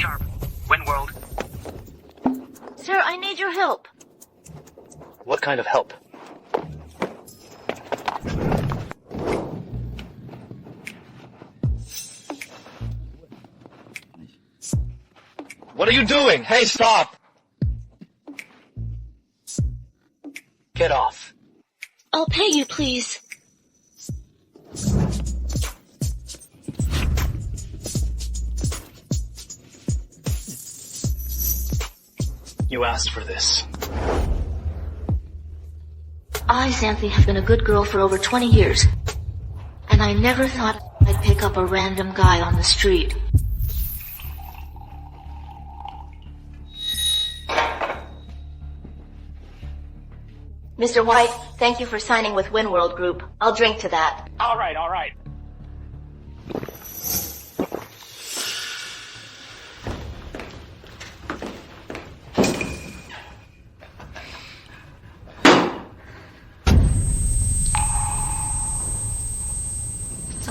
Sharp. Winworld. Sir, I need your help. What kind of help? What are you doing? Hey, stop! Get off. I'll pay you, please. You asked for this. I, Zany, have been a good girl for over 20 years. And I never thought I'd pick up a random guy on the street. Mr. White, thank you for signing with Winworld Group. I'll drink to that. All right.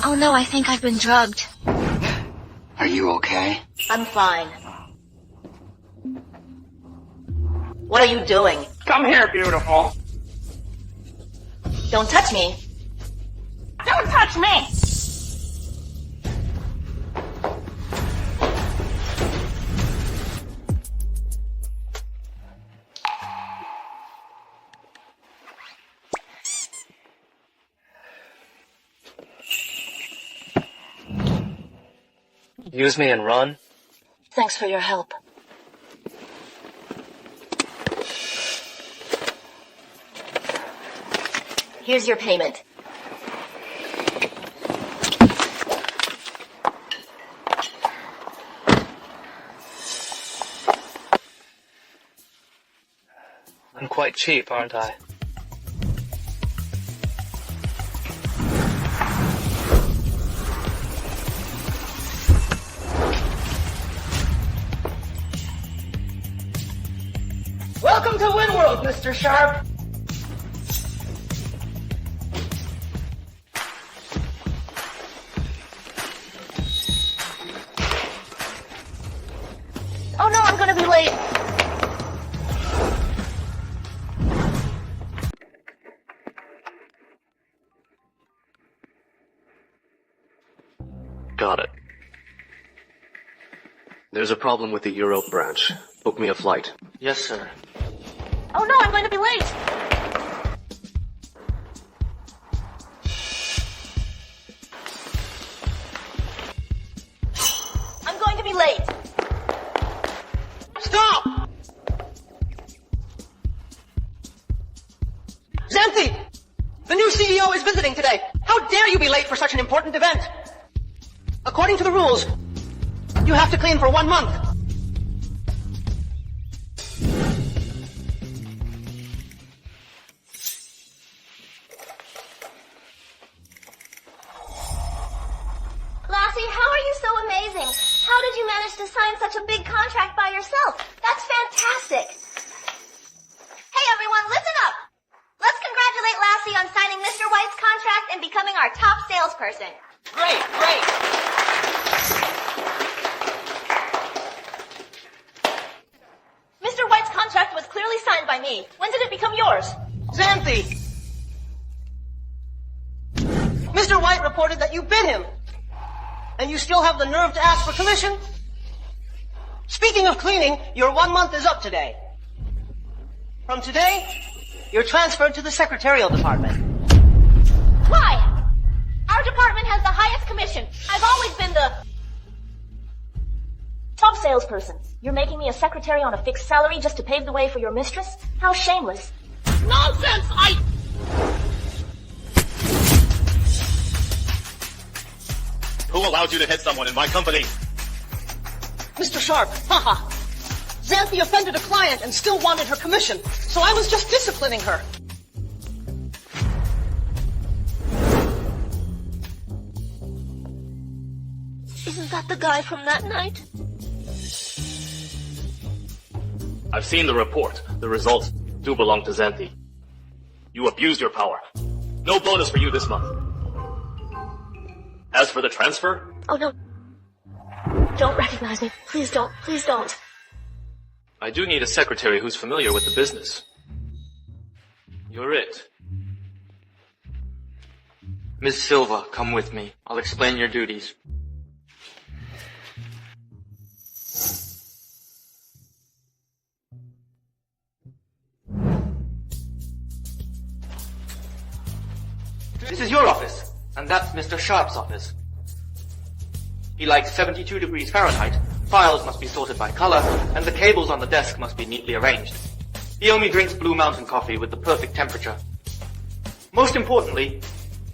Oh no, I think I've been drugged. Are you okay? I'm fine. What are you doing? Come here, beautiful. Don't touch me. Don't touch me! Use me and run? Thanks for your help. Here's your payment. I'm quite cheap, aren't I? Welcome to Winworld, Mr. Sharp. Oh no, I'm gonna be late. Got it. There's a problem with the Europe branch. Book me a flight. Yes, sir. Oh no, I'm going to be late. I'm going to be late. Stop! Zany! The new CEO is visiting today. How dare you be late for such an important event? According to the rules, you have to clean for 1 month. Lassie, how are you so amazing? How did you manage to sign such a big contract by yourself? That's fantastic. Hey everyone, listen up. Let's congratulate Lassie on signing Mr. White's contract and becoming our top salesperson. Great. Mr. White's contract was clearly signed by me. When did it become yours? Zany! Mr. White reported that you bit him. And you still have the nerve to ask for commission? Speaking of cleaning, your 1 month is up today. From today, you're transferred to the secretarial department. Why? Our department has the highest commission. I've always been the top salesperson. You're making me a secretary on a fixed salary just to pave the way for your mistress? How shameless. Nonsense! Who allowed you to hit someone in my company? Mr. Sharp, haha. Zany offended a client and still wanted her commission, so I was just disciplining her. Isn't that the guy from that night? I've seen the report. The results do belong to Zany. You abused your power. No bonus for you this month. As for the transfer, Oh no. Don't recognize me. Please don't. Please don't. I do need a secretary who's familiar with the business. You're it. Miss Silva, come with me. I'll explain your duties. This is your office, and that's Mr. Sharp's office. He likes 72 degrees Fahrenheit, files must be sorted by color, and the cables on the desk must be neatly arranged. He only drinks Blue Mountain coffee with the perfect temperature. Most importantly,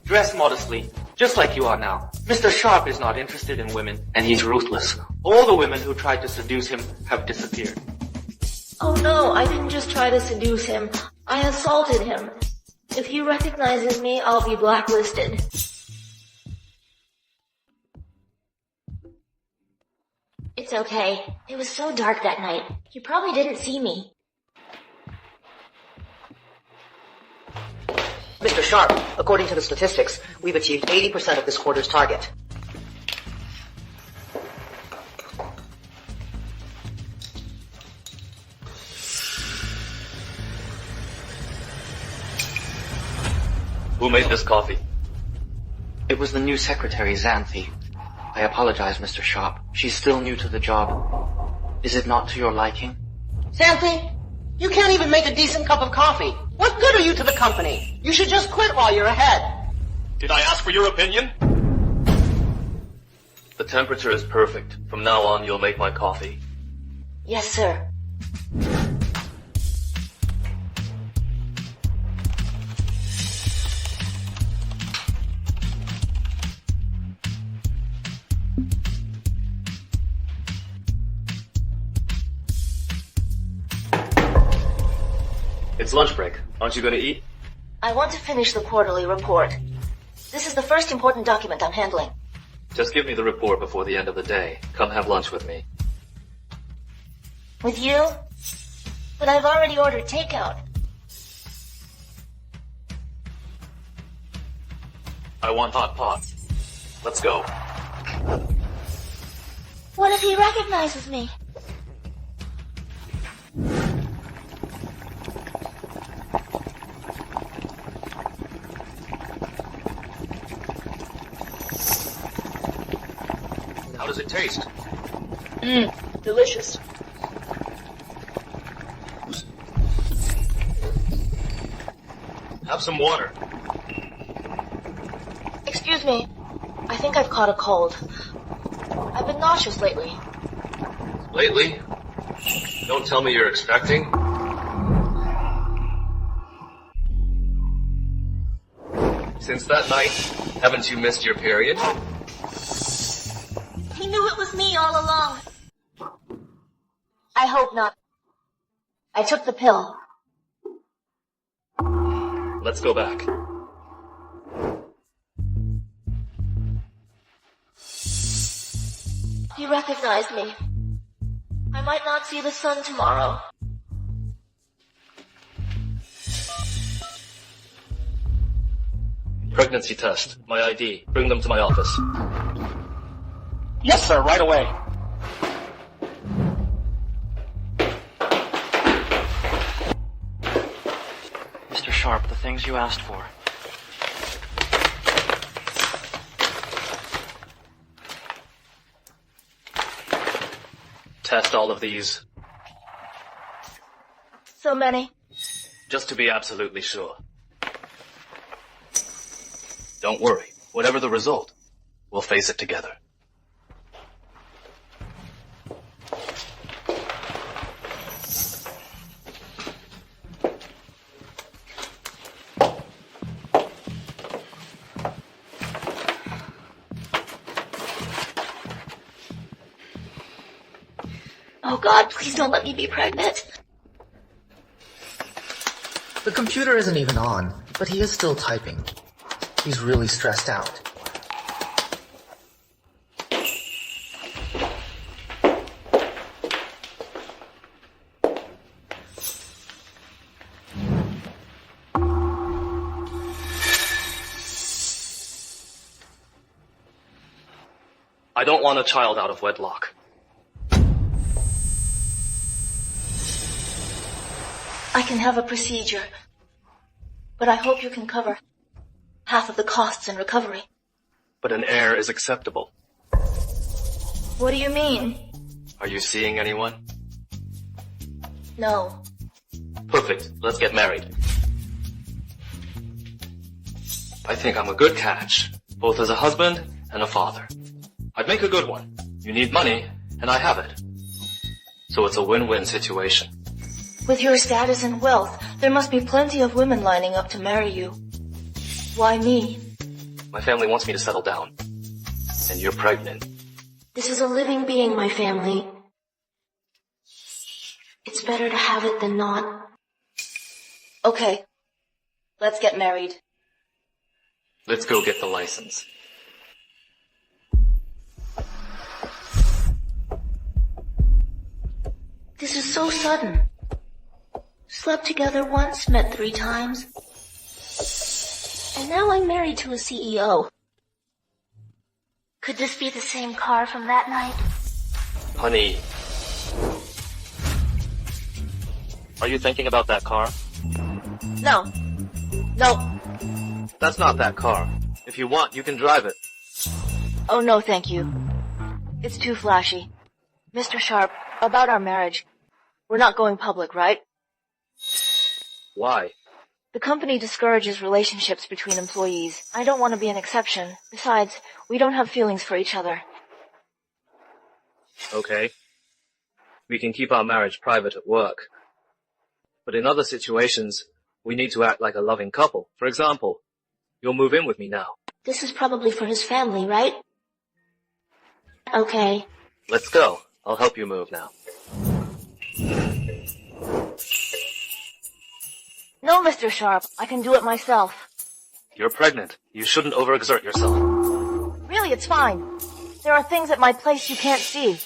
dress modestly, just like you are now. Mr. Sharp is not interested in women, and he's ruthless. All the women who tried to seduce him have disappeared. Oh no, I didn't just try to seduce him. I assaulted him. If he recognizes me, I'll be blacklisted. It's okay. It was so dark that night. He probably didn't see me. Mr. Sharp, according to the statistics, we've achieved 80% of this quarter's target. Who made this coffee? It was the new secretary, Zany. I apologize, Mr. Sharp. She's still new to the job. Is it not to your liking? Santhi, you can't even make a decent cup of coffee. What good are you to the company? You should just quit while you're ahead. Did I ask for your opinion? The temperature is perfect. From now on, you'll make my coffee. Yes, sir. It's lunch break. Aren't you going to eat? I want to finish the quarterly report. This is the first important document I'm handling. Just give me the report before the end of the day. Come have lunch with me. With you? But I've already ordered takeout. I want hot pot. Let's go. What if he recognizes me? How does it taste? Delicious. Have some water. Excuse me. I think I've caught a cold. I've been nauseous lately. Lately? Don't tell me you're expecting. Since that night, haven't you missed your period? He knew it was me all along. I hope not. I took the pill. Let's go back. He recognized me. I might not see the sun tomorrow. Pregnancy test. My ID. Bring them to my office. Yes, sir, right away. Mr. Sharp, the things you asked for. Test all of these. So many. Just to be absolutely sure. Don't worry. Whatever the result, we'll face it together. Oh God, please don't let me be pregnant. The computer isn't even on, but he is still typing. He's really stressed out. I don't want a child out of wedlock. I can have a procedure, but I hope you can cover half of the costs in recovery. But an heir is acceptable. What do you mean? Are you seeing anyone? No. Perfect. Let's get married. I think I'm a good catch, both as a husband and a father. I'd make a good one. You need money, and I have it. So it's a win-win situation. With your status and wealth, there must be plenty of women lining up to marry you. Why me? My family wants me to settle down. And you're pregnant. This is a living being, my family. It's better to have it than not. Okay. Let's get married. Let's go get the license. This is so sudden. Slept together once, met 3 times. And now I'm married to a CEO. Could this be the same car from that night? Honey. Are you thinking about that car? No. No. That's not that car. If you want, you can drive it. Oh, no, thank you. It's too flashy. Mr. Sharp, about our marriage. We're not going public, right? Why? The company discourages relationships between employees. I don't want to be an exception. Besides, we don't have feelings for each other. Okay. We can keep our marriage private at work. But in other situations, we need to act like a loving couple. For example, you'll move in with me now. This is probably for his family, right? Okay. Let's go. I'll help you move now. No, Mr. Sharp. I can do it myself. You're pregnant. You shouldn't overexert yourself. Really, it's fine. There are things at my place you can't see.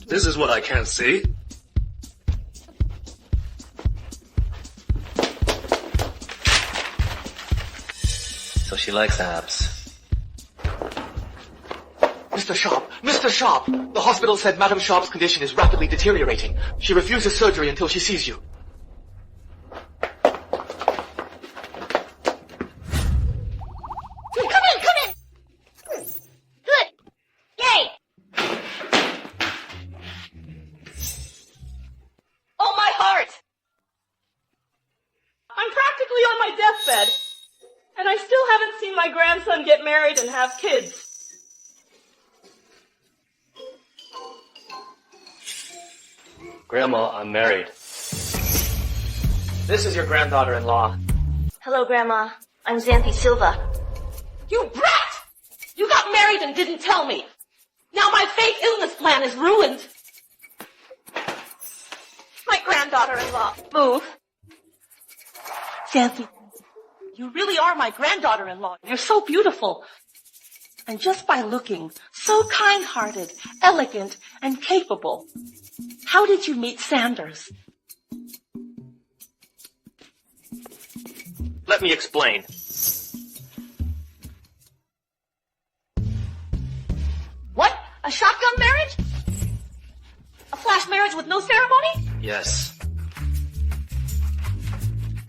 This is what I can't see. So she likes abs. Mr. Sharp! Mr. Sharp! The hospital said Madam Sharp's condition is rapidly deteriorating. She refuses surgery until she sees you. Come in! Good! Yay! Oh, my heart! I'm practically on my deathbed, and I still haven't seen my grandson get married and have kids. Grandma, I'm married. This is your granddaughter-in-law. Hello, Grandma. I'm Xanthi Silva. You brat! You got married and didn't tell me. Now my fake illness plan is ruined. My granddaughter-in-law. Move. Xanthi, you really are my granddaughter-in-law. You're so beautiful. And just by looking, so kind-hearted, elegant, and capable. How did you meet Sanders? Let me explain. What? A shotgun marriage? A flash marriage with no ceremony? Yes.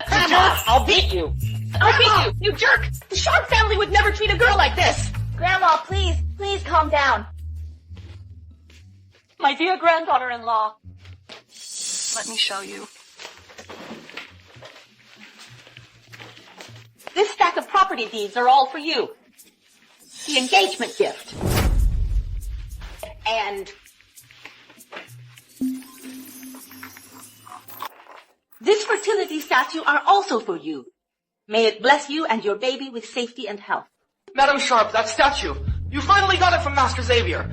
Grandma, I'll beat you. I'll beat you, you jerk! The Sharp family would never treat a girl like this. Grandma, please calm down. My dear granddaughter-in-law, let me show you. This stack of property deeds are all for you. The engagement gift. And this fertility statue are also for you. May it bless you and your baby with safety and health. Madam Sharp, that statue. You finally got it from Master Xavier.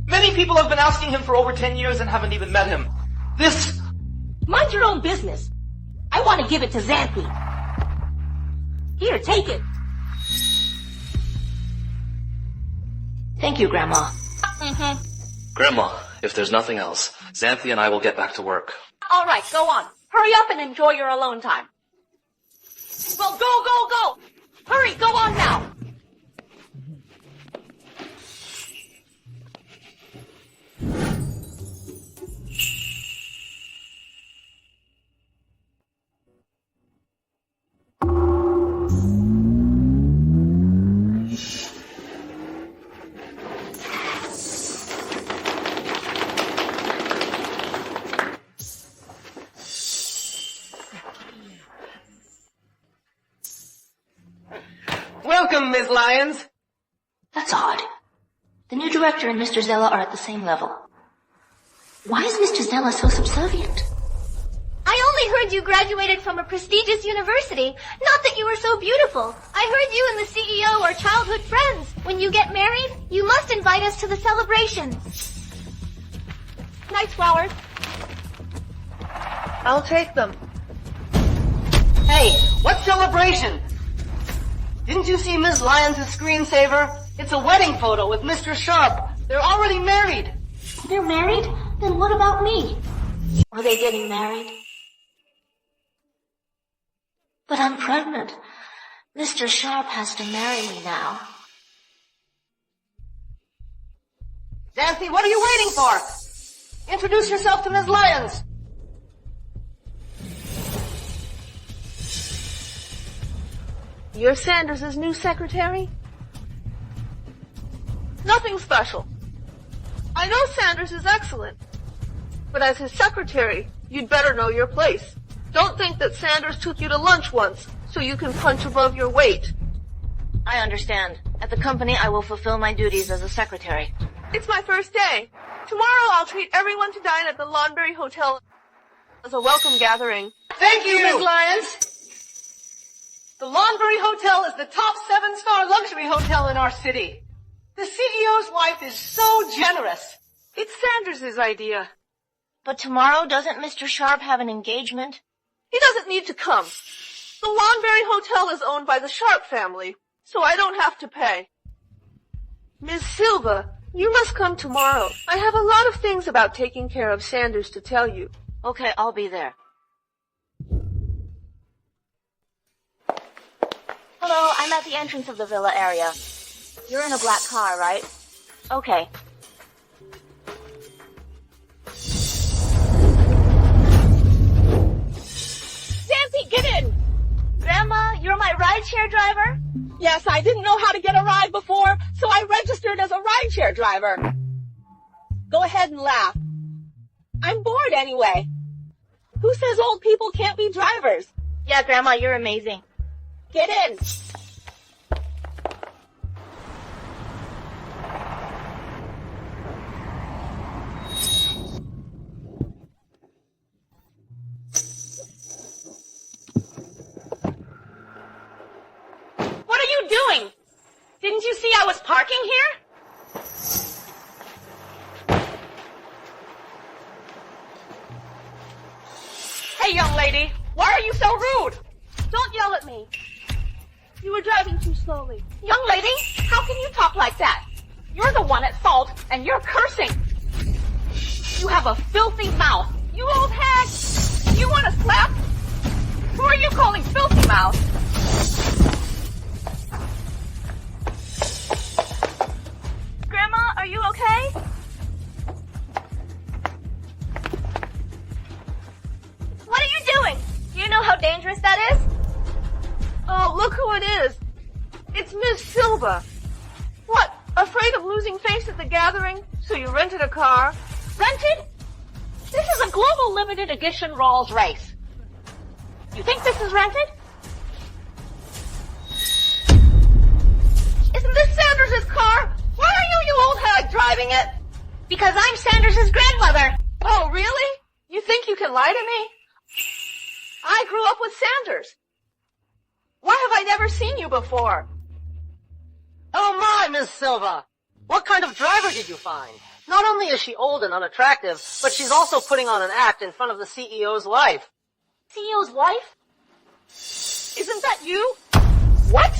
Many people have been asking him for over 10 years and haven't even met him. This... Mind your own business. I want to give it to Xanthi. Here, take it. Thank you, Grandma. Mm-hmm. Grandma, if there's nothing else, Xanthi and I will get back to work. All right, go on. Hurry up and enjoy your alone time. Well, go! Hurry, go on now. Welcome, Ms. Lyons. That's odd. The new director and Mr. Zella are at the same level. Why is Mr. Zella so subservient? I only heard you graduated from a prestigious university. Not that you were so beautiful. I heard you and the CEO are childhood friends. When you get married, you must invite us to the celebration. Nice flowers. I'll take them. Hey, what celebration? Didn't you see Ms. Lyons' screensaver? It's a wedding photo with Mr. Sharp. They're already married. They're married? Then what about me? Are they getting married? But I'm pregnant. Mr. Sharp has to marry me now. Zany, what are you waiting for? Introduce yourself to Ms. Lyons. You're Sanders' new secretary? Nothing special. I know Sanders is excellent. But as his secretary, you'd better know your place. Don't think that Sanders took you to lunch once, so you can punch above your weight. I understand. At the company, I will fulfill my duties as a secretary. It's my first day. Tomorrow I'll treat everyone to dine at the Lawnberry Hotel as a welcome gathering. Thank you, Ms. Lyons. The Lawnberry Hotel is the top 7-star luxury hotel in our city. The CEO's wife is so generous. It's Sanders' idea. But tomorrow, doesn't Mr. Sharp have an engagement? He doesn't need to come. The Lawnberry Hotel is owned by the Sharp family, so I don't have to pay. Ms. Silva, you must come tomorrow. I have a lot of things about taking care of Sanders to tell you. Okay, I'll be there. Hello, I'm at the entrance of the villa area. You're in a black car, right? Okay. Nancy, get in! Grandma, you're my rideshare driver? Yes, I didn't know how to get a ride before, so I registered as a rideshare driver. Go ahead and laugh. I'm bored anyway. Who says old people can't be drivers? Yeah, Grandma, you're amazing. Get in! What are you doing? Didn't you see I was parking here? Hey, young lady, why are you so rude? Don't yell at me. You were driving too slowly. Young lady, how can you talk like that? You're the one at fault, and you're cursing. You have a filthy mouth. You old hag! You want to slap? Who are you calling filthy mouth? Grandma, are you okay? What are you doing? Do you know how dangerous that is? Oh, look who it is. It's Miss Silva. What, afraid of losing face at the gathering, so you rented a car? Rented? This is a global limited edition Rolls Royce. You think this is rented? Isn't this Sanders' car? Why are you old hag, driving it? Because I'm Sanders' grandmother. Oh, really? You think you can lie to me? I grew up with Sanders. Why have I never seen you before? Oh my, Miss Silva! What kind of driver did you find? Not only is she old and unattractive, but she's also putting on an act in front of the CEO's wife. CEO's wife? Isn't that you? What?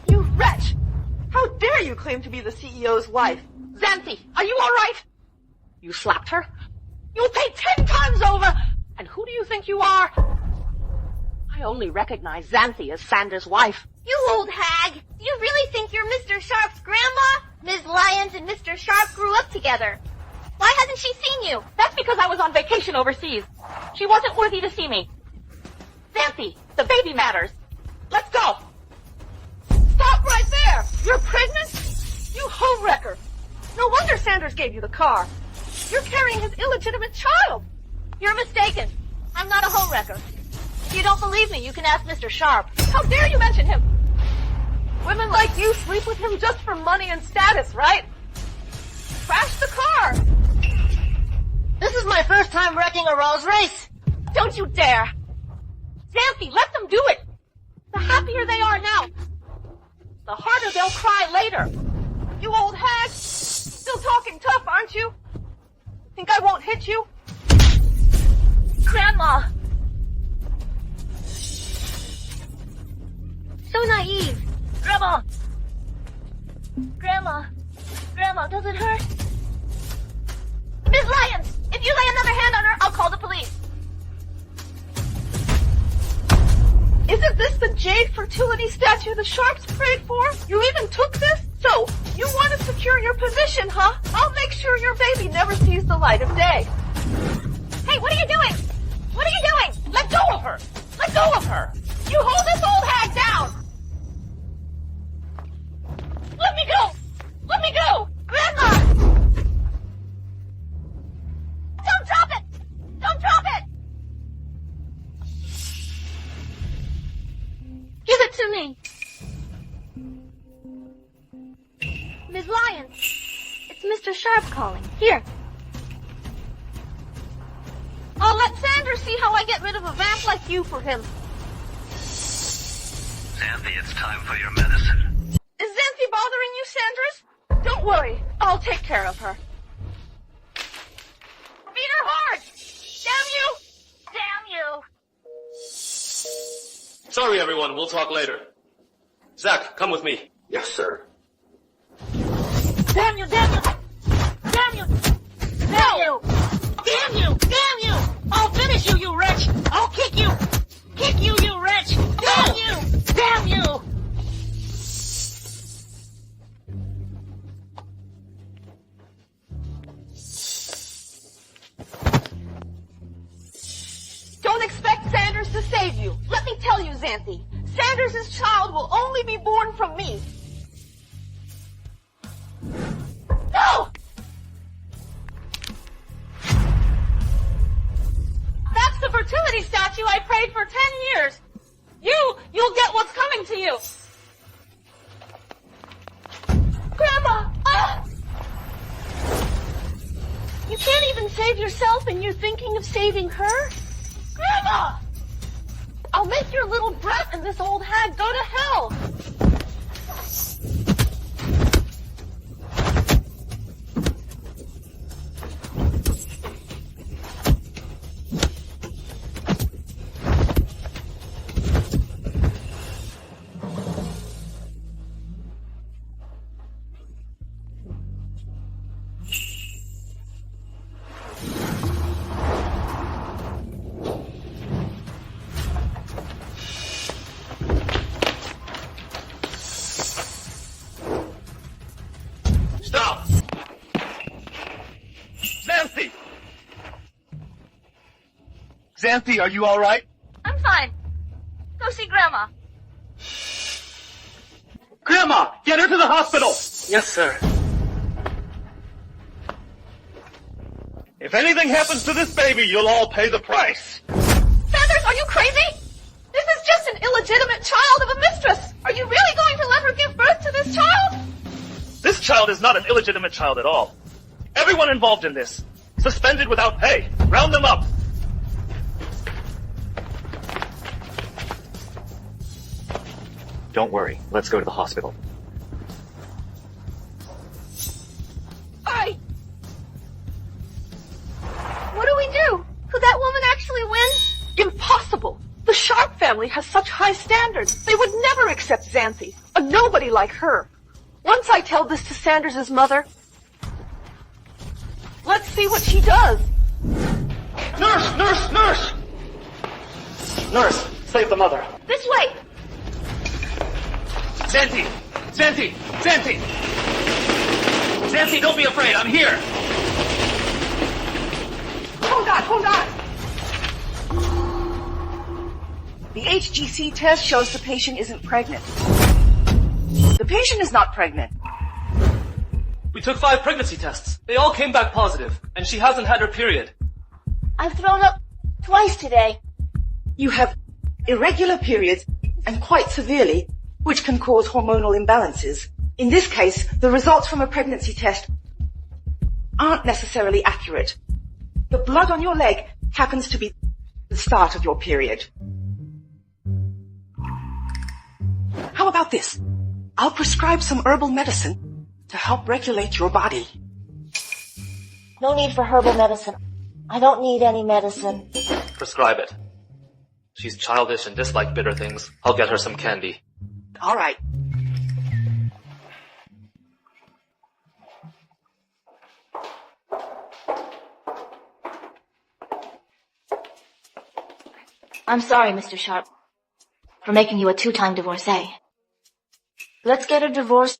You wretch! How dare you claim to be the CEO's wife? Zany, are you all right? You slapped her? You'll pay 10 times over! And who do you think you are? I only recognize Zany as Sanders' wife. You old hag! Do you really think you're Mr. Sharp's grandma? Ms. Lyons and Mr. Sharp grew up together. Why hasn't she seen you? That's because I was on vacation overseas. She wasn't worthy to see me. Zany, the baby matters. Let's go. Stop right there! You're pregnant? You homewrecker. No wonder Sanders gave you the car. You're carrying his illegitimate child. You're mistaken. I'm not a homewrecker. If you don't believe me, you can ask Mr. Sharp. How dare you mention him? Women like you sleep with him just for money and status, right? Crash the car. This is my first time wrecking a Rolls Royce. Don't you dare. Zany, let them do it. The happier they are now, the harder they'll cry later. You old hag. Still talking tough, aren't you? Think I won't hit you? Grandma! So naive. Grandma! Grandma, does it hurt? Ms. Lyons! If you lay another hand on her, I'll call the police. Isn't this the jade fertility statue the Sharps prayed for? You even took this? So, you want to secure your position, huh? I'll make sure your baby never sees the light of day. Hey, what are you doing? What are you doing? Let go of her! Let go of her! You hold this old hag down! Let me go! Let me go! Grandma! Don't drop it! Don't drop it! Give it to me. Ms. Lyons, it's Mr. Sharp calling. Here. I'll let Sanders see how I get rid of a vamp like you for him. Zany, it's time for your medicine. Is Zany bothering you, Sanders? Don't worry, I'll take care of her. Beat her hard! Damn you! Damn you! Sorry, everyone. We'll talk later. Zach, come with me. Yes, sir. Damn you! Damn you! Damn you! Damn you! Damn you! Damn you! I'll finish you, you wretch! I'll kick you! Kick you, you wretch! Damn you! Damn you! Don't expect Sanders to save you. Let me tell you, Zany. Sanders' child will only be born from me. No! That's the fertility statue I prayed for 10 years. You'll get what's coming to you. Grandma! Ah! You can't even save yourself and you're thinking of saving her? Grandma! I'll make your little brat and this old hag go to hell. Zany, are you all right? I'm fine. Go see Grandma. Grandma, get her to the hospital! Yes, sir. If anything happens to this baby, you'll all pay the price. Sanders, are you crazy? This is just an illegitimate child of a mistress. Are you really going to let her give birth to this child? This child is not an illegitimate child at all. Everyone involved in this. Suspended without pay. Round them up. Don't worry. Let's go to the hospital. What do we do? Could that woman actually win? Impossible. The Sharp family has such high standards. They would never accept Zany, a nobody like her. Once I tell this to Sanders' mother, let's see what she does. Nurse! Nurse! Nurse! Nurse, save the mother. This way! Zany! Zany! Zany! Zany, don't be afraid, I'm here! Hold on, hold on. The HGC test shows the patient isn't pregnant. The patient is not pregnant. We took 5 pregnancy tests. They all came back positive, and she hasn't had her period. I've thrown up twice today. You have irregular periods, and quite severely, which can cause hormonal imbalances. In this case, the results from a pregnancy test aren't necessarily accurate. The blood on your leg happens to be the start of your period. How about this? I'll prescribe some herbal medicine to help regulate your body. No need for herbal medicine. I don't need any medicine. Prescribe it. She's childish and dislikes bitter things. I'll get her some candy. All right. I'm sorry, Mr. Sharp, for making you a 2-time divorcee. Let's get a divorce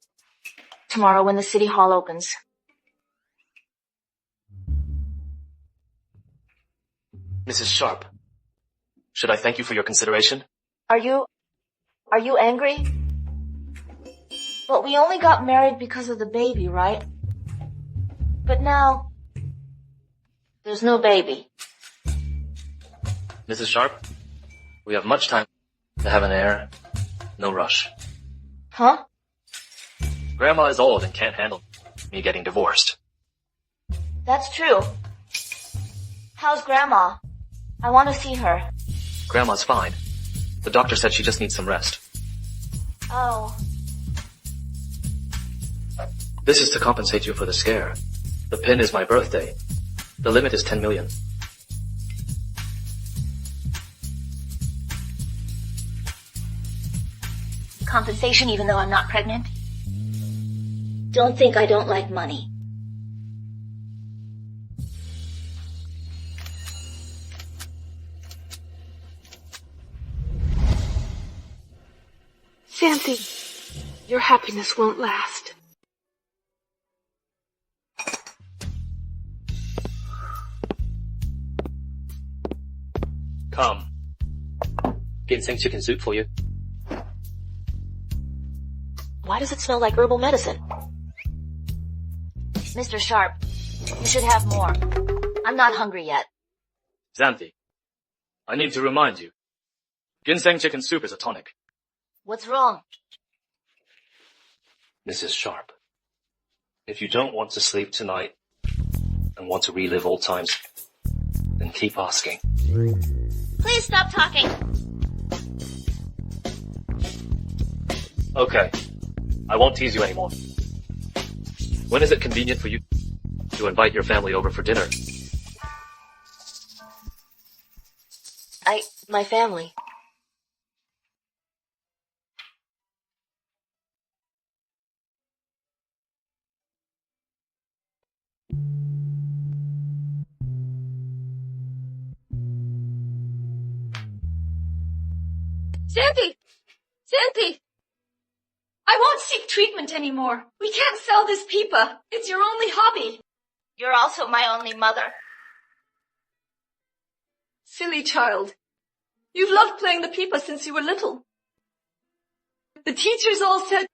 tomorrow when the city hall opens. Mrs. Sharp, should I thank you for your consideration? Are you angry? But we only got married because of the baby, right? But now, there's no baby. Mrs. Sharp, we have much time to have an heir. No rush. Huh? Grandma is old and can't handle me getting divorced. That's true. How's Grandma? I want to see her. Grandma's fine. The doctor said she just needs some rest. Oh. This is to compensate you for the scare. The pin is my birthday. The limit is 10 million. Compensation even though I'm not pregnant? Don't think I don't like money. Santi, your happiness won't last. Come. Ginseng chicken soup for you. Why does it smell like herbal medicine? Mr. Sharp, you should have more. I'm not hungry yet. Xanthi, I need to remind you. Ginseng chicken soup is a tonic. What's wrong? Mrs. Sharp, if you don't want to sleep tonight and want to relive old times, then keep asking. Please stop talking. Okay, I won't tease you anymore. When is it convenient for you to invite your family over for dinner? My family. Santi! Santi! I won't seek treatment anymore. We can't sell this pipa. It's your only hobby. You're also my only mother. Silly child. You've loved playing the pipa since you were little. The teachers all said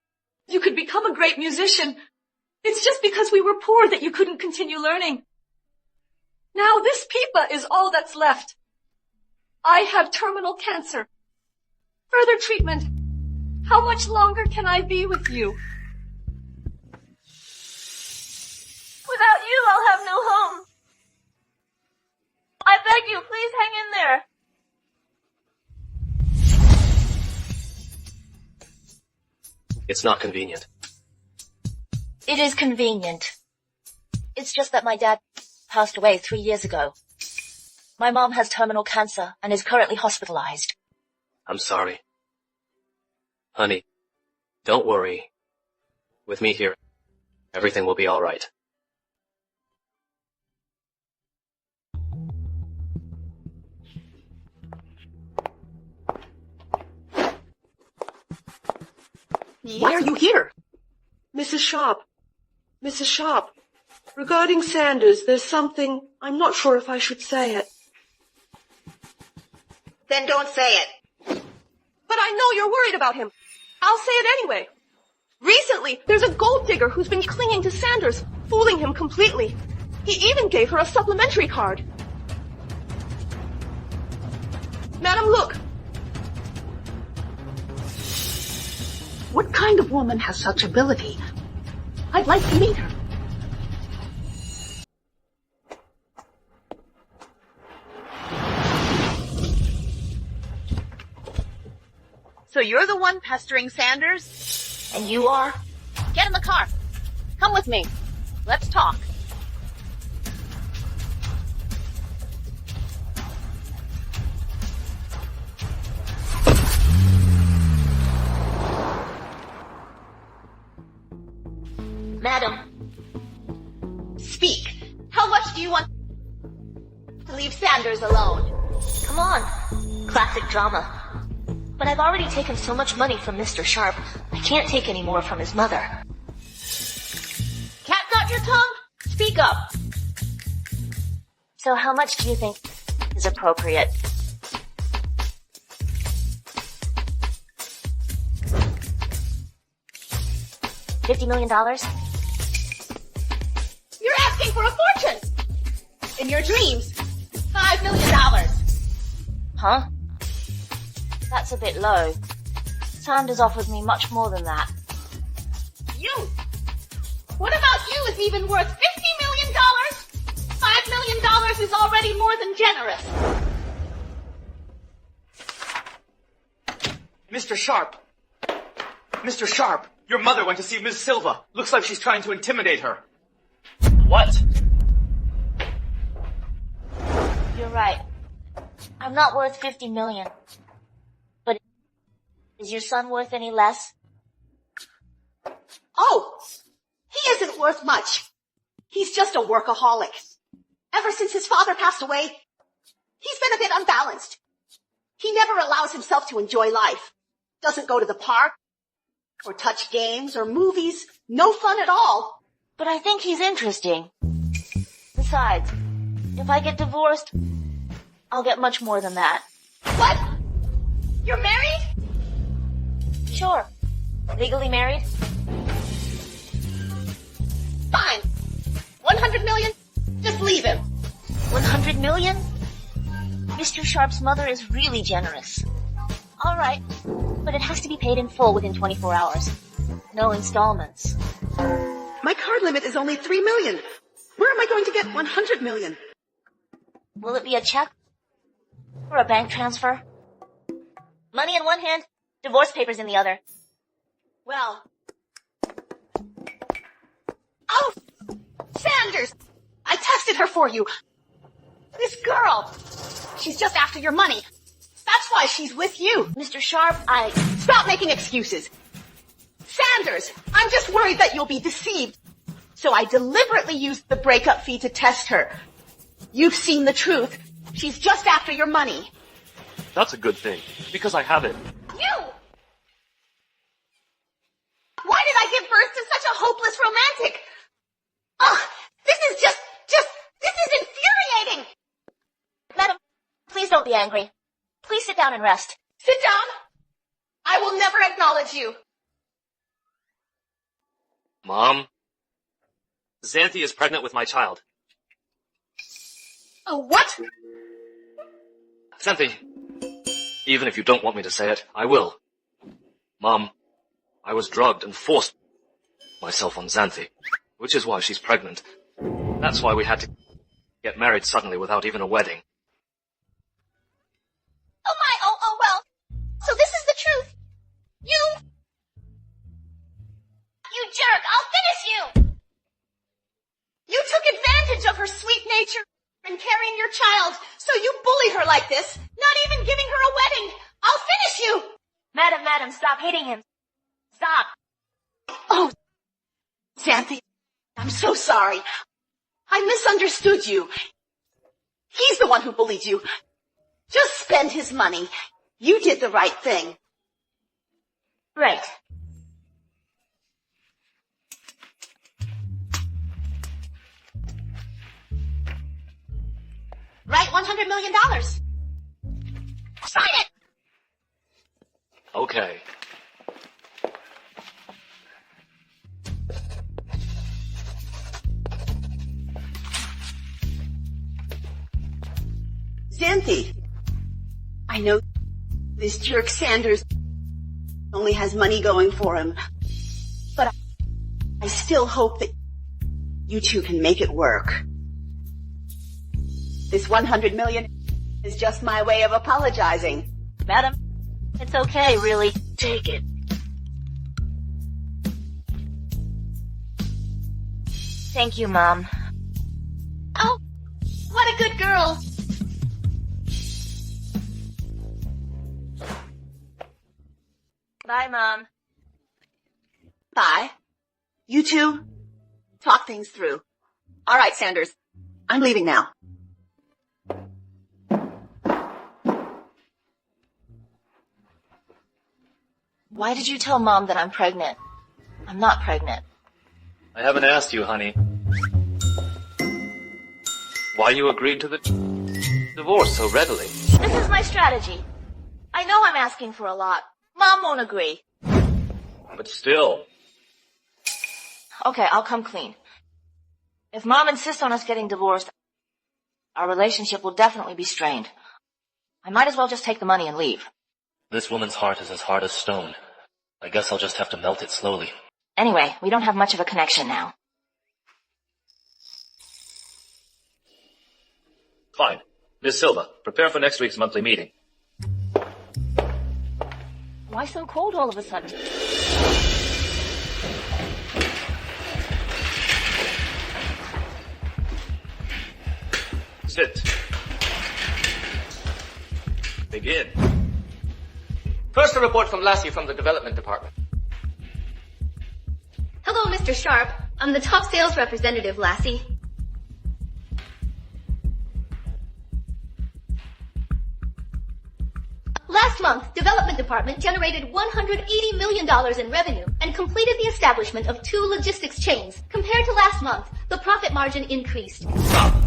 you could become a great musician. It's just because we were poor that you couldn't continue learning. Now this pipa is all that's left. I have terminal cancer. Further treatment. How much longer can I be with you? Without you, I'll have no home. I beg you, please hang in there. It's not convenient. It is convenient. It's just that my dad passed away 3 years ago. My mom has terminal cancer and is currently hospitalized. I'm sorry. Honey, don't worry. With me here, everything will be all right. Why are you here? Mrs. Sharp. Mrs. Sharp. Regarding Sanders, there's something... I'm not sure if I should say it. Then don't say it. But I know you're worried about him. I'll say it anyway. Recently, there's a gold digger who's been clinging to Sanders, fooling him completely. He even gave her a supplementary card. Madam, look. What kind of woman has such ability? I'd like to meet her. So you're the one pestering Sanders? And you are? Get in the car. Come with me. Let's talk. Madam. Speak. How much do you want to leave Sanders alone? Come on. Classic drama. But I've already taken so much money from Mr. Sharp, I can't take any more from his mother. Cat got your tongue? Speak up. So how much do you think is appropriate? $50 million? You're asking for a fortune! In your dreams, $5 million. Huh? That's a bit low. Sanders offers me much more than that. You! What about you is even worth $50 million? $5 million is already more than generous. Mr. Sharp! Mr. Sharp! Your mother went to see Miss Silva. Looks like she's trying to intimidate her. What? You're right. I'm not worth $50 million. But is your son worth any less? Oh, he isn't worth much. He's just a workaholic. Ever since his father passed away, he's been a bit unbalanced. He never allows himself to enjoy life. Doesn't go to the park, or touch games, or movies. No fun at all. But I think he's interesting. Besides, if I get divorced, I'll get much more than that. What? You're married? Sure. Legally married? Fine. 100 million? Just leave him. 100 million? Mr. Sharp's mother is really generous. All right, but it has to be paid in full within 24 hours. No installments. My card limit is only 3 million. Where am I going to get 100 million? Will it be a check? Or a bank transfer? Money in one hand, divorce papers in the other. Well. Oh! Sanders! I tested her for you. This girl. She's just after your money. That's why she's with you. Mr. Sharp, Stop making excuses. Sanders, I'm just worried that you'll be deceived. So I deliberately used the breakup fee to test her. You've seen the truth. She's just after your money. That's a good thing, because I have it. You! Why did I give birth to such a hopeless romantic? Ugh, this is infuriating! Madam, please don't be angry. Please sit down and rest. Sit down. I will never acknowledge you. Mom? Zany is pregnant with my child. Oh, what? Zany, even if you don't want me to say it, I will. Mom, I was drugged and forced myself on Zany, which is why she's pregnant. That's why we had to get married suddenly without even a wedding. Oh well. So this is the truth. You jerk, I'll finish you! You took advantage of her sweet nature in carrying your child, so you bully her like this, not even giving her a wedding. I'll finish you! Madam, stop hitting him. Stop. Oh, Xanthi, I'm so sorry. I misunderstood you. He's the one who bullied you. Just spend his money. You did the right thing. Right. Right, $100 million. Sign it! Okay. Xanthi, I know this jerk Sanders only has money going for him, but I still hope that you two can make it work. This $100 million is just my way of apologizing. Madam, it's okay, really. Take it. Thank you, Mom. Oh, what a good girl. Bye, Mom. Bye. You two, talk things through. All right, Sanders, I'm leaving now. Why did you tell Mom that I'm pregnant? I'm not pregnant. I haven't asked you, honey. Why you agreed to the divorce so readily? This is my strategy. I know I'm asking for a lot. Mom won't agree. But still. Okay, I'll come clean. If Mom insists on us getting divorced, our relationship will definitely be strained. I might as well just take the money and leave. This woman's heart is as hard as stone. I guess I'll just have to melt it slowly. Anyway, we don't have much of a connection now. Fine. Miss Silva, prepare for next week's monthly meeting. Why so cold all of a sudden? Sit. Begin. First, a report from Lassie from the development department. Hello, Mr. Sharp. I'm the top sales representative, Lassie. Last month, Development Department generated $180 million in revenue and completed the establishment of 2 logistics chains. Compared to last month, the profit margin increased. Stop!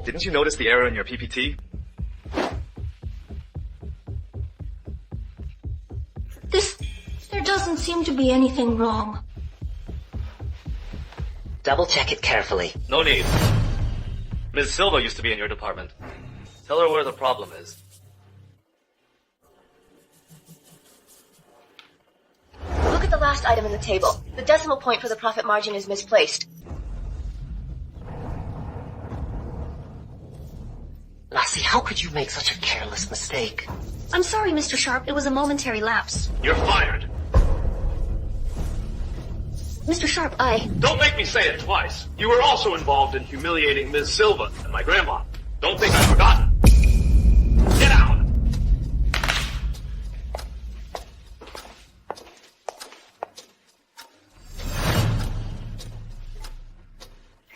Didn't you notice the error in your PPT? There doesn't seem to be anything wrong. Double check it carefully. No need. Ms. Silva used to be in your department. Tell her where the problem is. Look at the last item in the table. The decimal point for the profit margin is misplaced. Lassie, how could you make such a careless mistake? I'm sorry, Mr. Sharp. It was a momentary lapse. You're fired. Mr. Sharp, Don't make me say it twice. You were also involved in humiliating Ms. Silva and my grandma. Don't think I've forgotten. Get out!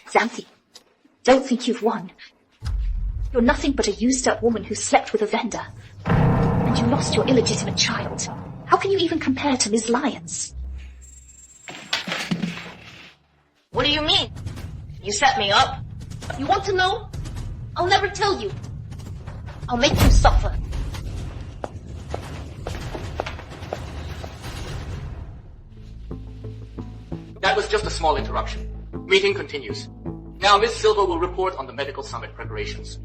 Zany, don't think you've won. You're nothing but a used-up woman who slept with a vendor. And you lost your illegitimate child. How can you even compare to Ms. Lyons? What do you mean? You set me up? you want to know? I'll never tell you. I'll make you suffer. That was just a small interruption. Meeting continues. Now Miss Silva will report on the medical summit preparations.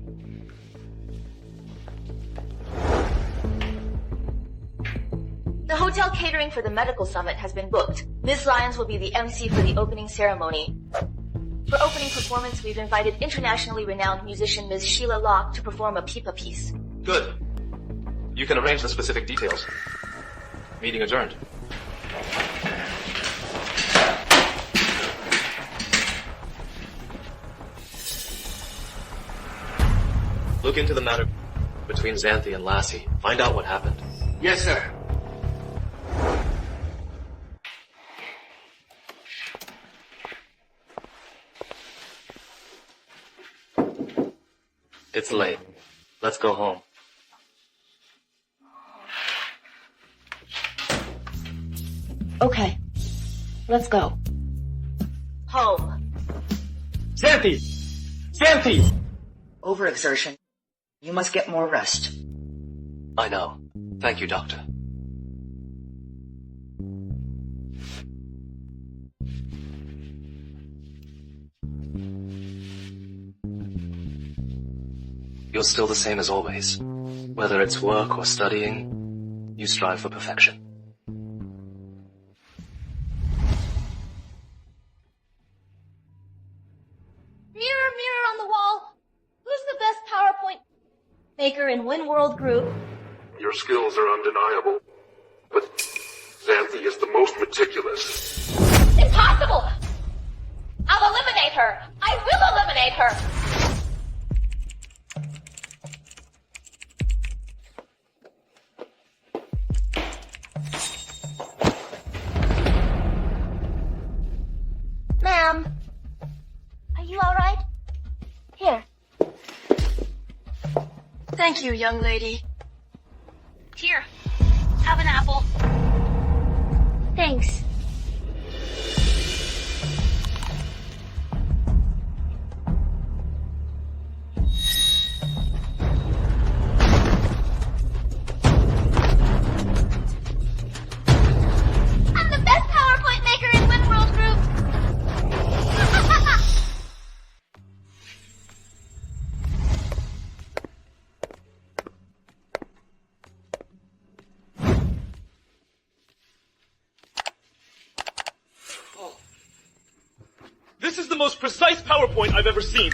The hotel catering for the medical summit has been booked. Ms. Lyons will be the MC for the opening ceremony. For opening performance, we've invited internationally renowned musician Ms. Sheila Locke to perform a pipa piece. Good. You can arrange the specific details. Meeting adjourned. Look into the matter between Xanthi and Lassie. Find out what happened. Yes, sir. It's late. Let's go home. Okay. Let's go. Home. Xanthi! Xanthi! Overexertion. You must get more rest. I know. Thank you, Doctor. You're still the same as always. Whether it's work or studying, you strive for perfection. Mirror, mirror on the wall. Who's the best PowerPoint maker in WinWorld Group? Your skills are undeniable, but Xanthi is the most meticulous. Impossible! I'll eliminate her! I will eliminate her! Ma'am, are you alright? Here. Thank you, young lady. Here. Have an apple. Thanks. I'm the best PowerPoint maker in WinWorld Group. This is the most precise PowerPoint I've ever seen.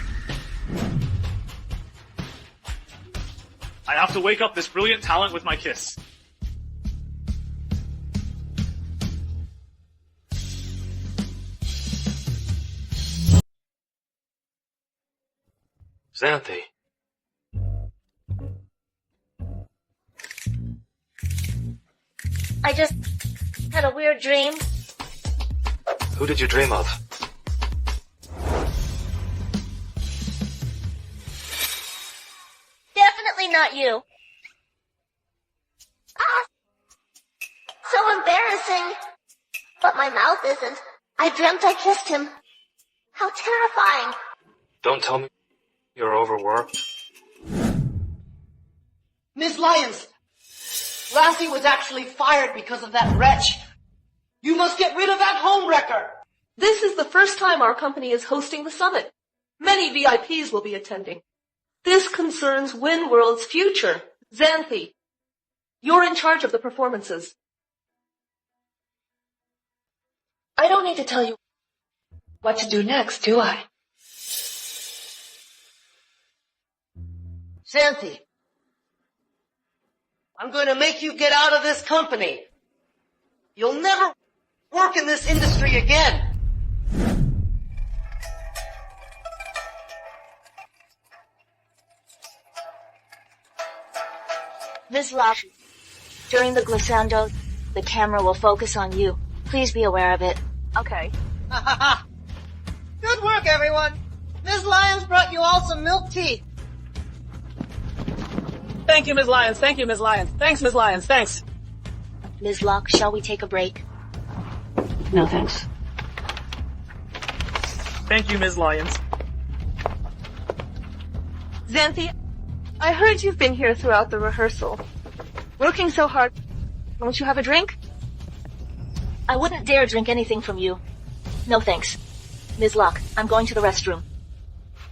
I have to wake up this brilliant talent with my kiss. Xanthi. I just had a weird dream. Who did you dream of? Definitely not you. Ah! So embarrassing. But my mouth isn't. I dreamt I kissed him. How terrifying. Don't tell me you're overworked. Miss Lyons, Lassie was actually fired because of that wretch. You must get rid of that homewrecker. This is the first time our company is hosting the summit. Many VIPs will be attending. This concerns WinWorld's future. Xanthi, you're in charge of the performances. I don't need to tell you what to do next, do I? Xanthi, I'm going to make you get out of this company. You'll never work in this industry again. Ms. Locke, during the glissando, the camera will focus on you. Please be aware of it. Okay. Good work, everyone. Ms. Lyons brought you all some milk tea. Thank you, Ms. Lyons. Thank you, Ms. Lyons. Thanks, Ms. Lyons. Thanks. Ms. Locke, shall we take a break? No, thanks. Thank you, Ms. Lyons. Xanthi, I heard you've been here throughout the rehearsal. Working so hard. Won't you have a drink? I wouldn't dare drink anything from you. No thanks. Ms. Locke, I'm going to the restroom.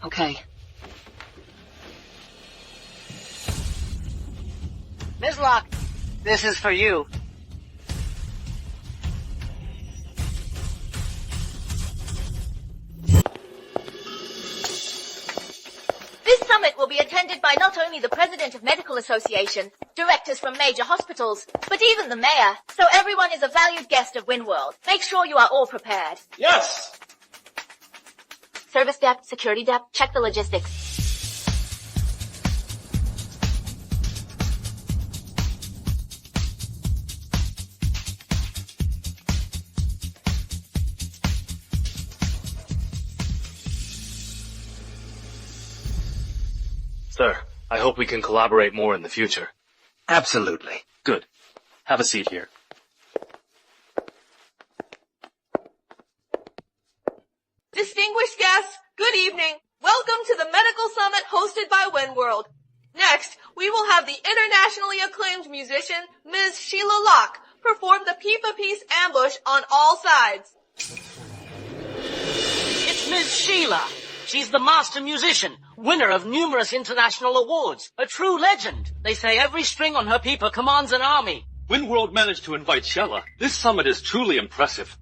Okay. Ms. Locke, this is for you. This summit will be attended by not only the President of Medical Association, directors from major hospitals, but even the mayor. So everyone is a valued guest of WinWorld. Make sure you are all prepared. Yes! Service depth, security depth, check the logistics. Sir, I hope we can collaborate more in the future. Absolutely. Good. Have a seat here. Distinguished guests, good evening. Welcome to the Medical Summit hosted by WinWorld. Next, we will have the internationally acclaimed musician, Ms. Sheila Locke, perform the Peepa Piece ambush on all sides. It's Ms. Sheila. She's the master musician, winner of numerous international awards, a true legend. They say every string on her pipa commands an army. WinWorld managed to invite Sheila. This summit is truly impressive.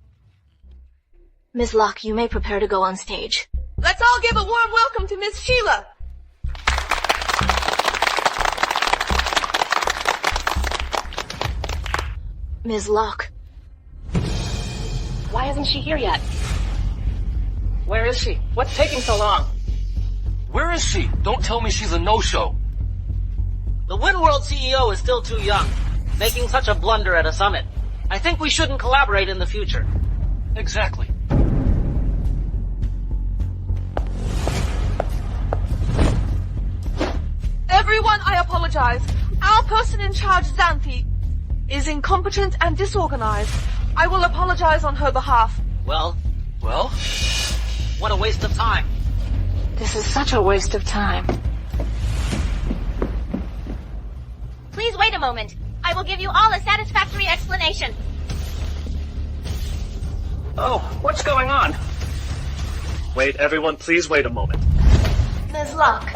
Ms. Locke, you may prepare to go on stage. Let's all give a warm welcome to Ms. Sheila. Ms. Locke. Why isn't she here yet? Where is she? What's taking so long? Where is she? Don't tell me she's a no-show. The WinWorld CEO is still too young, making such a blunder at a summit. I think we shouldn't collaborate in the future. Exactly. Everyone, I apologize. Our person in charge, Zany, is incompetent and disorganized. I will apologize on her behalf. Well, what a waste of time. This is such a waste of time. Please wait a moment. I will give you all a satisfactory explanation. Oh, what's going on? Wait, everyone, please wait a moment. Ms. Locke.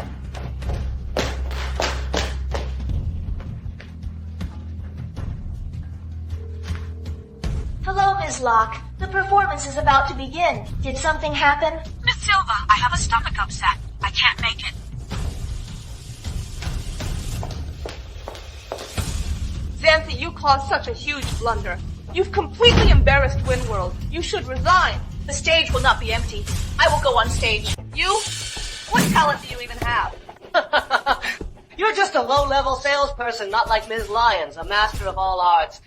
Hello, Ms. Locke. The performance is about to begin. Did something happen? Miss Silva, I have a stomach upset. I can't make it. Zany, you caused such a huge blunder. You've completely embarrassed WinWorld. You should resign. The stage will not be empty. I will go on stage. You? What talent do you even have? You're just a low-level salesperson, not like Ms. Lyons, a master of all arts.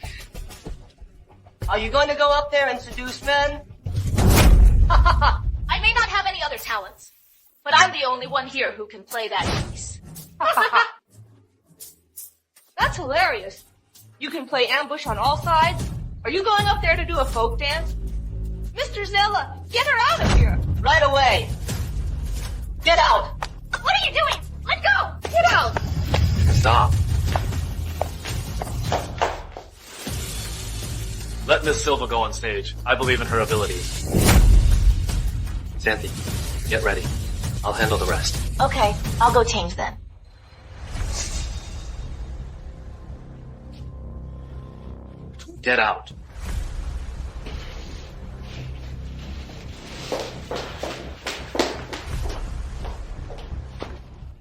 Are you going to go up there and seduce men? I may not have any other talents, but I'm the only one here who can play that piece. That's hilarious. You can play ambush on all sides? Are you going up there to do a folk dance? Mr. Zella, get her out of here! Right away. Get out! What are you doing? Let go! Get out! Stop. Let Miss Silva go on stage. I believe in her abilities. Zany, get ready. I'll handle the rest. Okay, I'll go change then. Get out.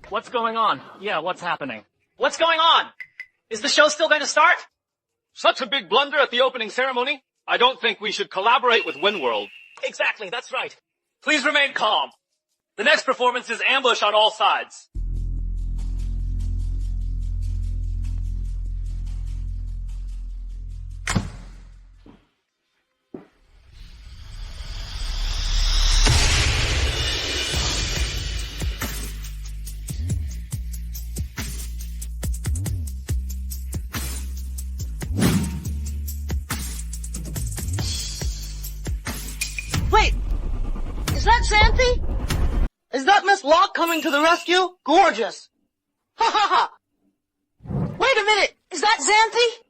What's going on? Yeah, what's happening? What's going on? Is the show still going to start? Such a big blunder at the opening ceremony? I don't think we should collaborate with WinWorld. Exactly, that's right. Please remain calm. The next performance is ambush on all sides. Wait! Is that Zany? Is that Miss Locke coming to the rescue? Gorgeous! Ha ha ha! Wait a minute! Is that Zany?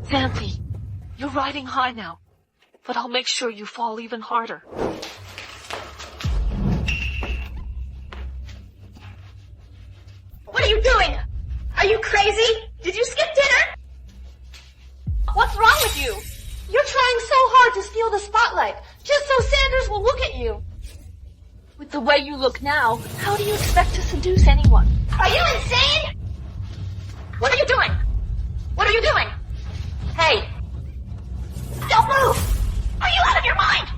Xanthi, you're riding high now, but I'll make sure you fall even harder. What are you doing? Are you crazy? Did you skip dinner? What's wrong with you? You're trying so hard to steal the spotlight, just so Sanders will look at you. With the way you look now, how do you expect to seduce anyone? Are you insane? What are you doing? What are you doing? Hey. Don't move! Are you out of your mind?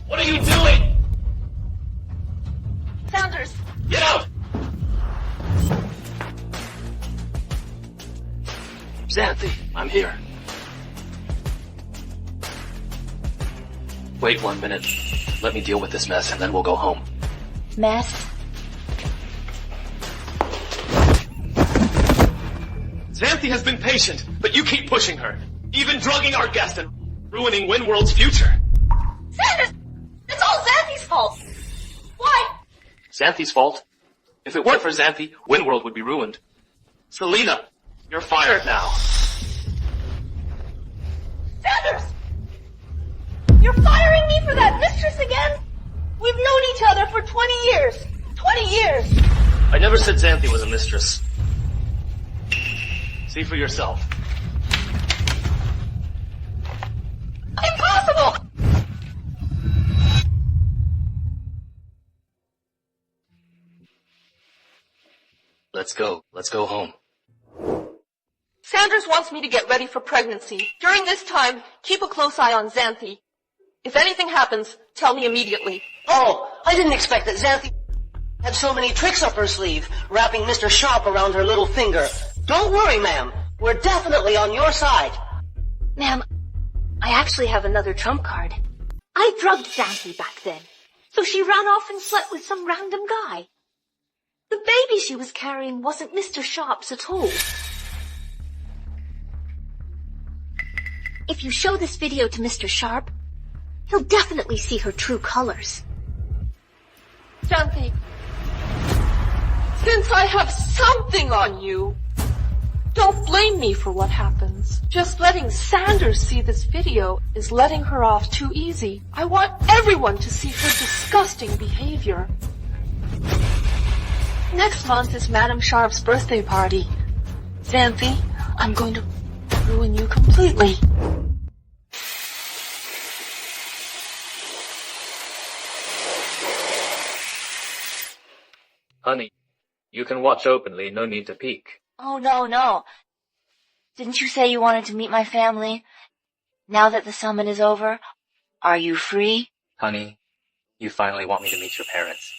What are you doing? Sanders! Get out! Xanthi, I'm here. Wait 1 minute. Let me deal with this mess and then we'll go home. Mess? Xanthi has been patient, but you keep pushing her. Even drugging our guest and ruining Windworld's future. Sanders! It's all Xanthi's fault! Why? Xanthi's fault? If it weren't for Xanthi, Windworld would be ruined. Selena, you're fired now. Sanders! You're firing me for that mistress again? We've known each other for 20 years. 20 years! I never said Xanthi was a mistress. See for yourself. Impossible! Let's go. Let's go home. Sanders wants me to get ready for pregnancy. During this time, keep a close eye on Xanthi. If anything happens, tell me immediately. Oh, I didn't expect that Xanthi had so many tricks up her sleeve, wrapping Mr. Sharp around her little finger. Don't worry, ma'am. We're definitely on your side. Ma'am, I actually have another trump card. I drugged Xanthi back then, so she ran off and slept with some random guy. The baby she was carrying wasn't Mr. Sharp's at all. If you show this video to Mr. Sharp, he'll definitely see her true colors. Xanthi, since I have something on you, don't blame me for what happens. Just letting Sanders see this video is letting her off too easy. I want everyone to see her disgusting behavior. Next month is Madame Sharp's birthday party. Xanthi, I'm going to ruin you completely. Honey, you can watch openly, no need to peek. Oh, no. Didn't you say you wanted to meet my family? Now that the summit is over, are you free? Honey, you finally want me to meet your parents.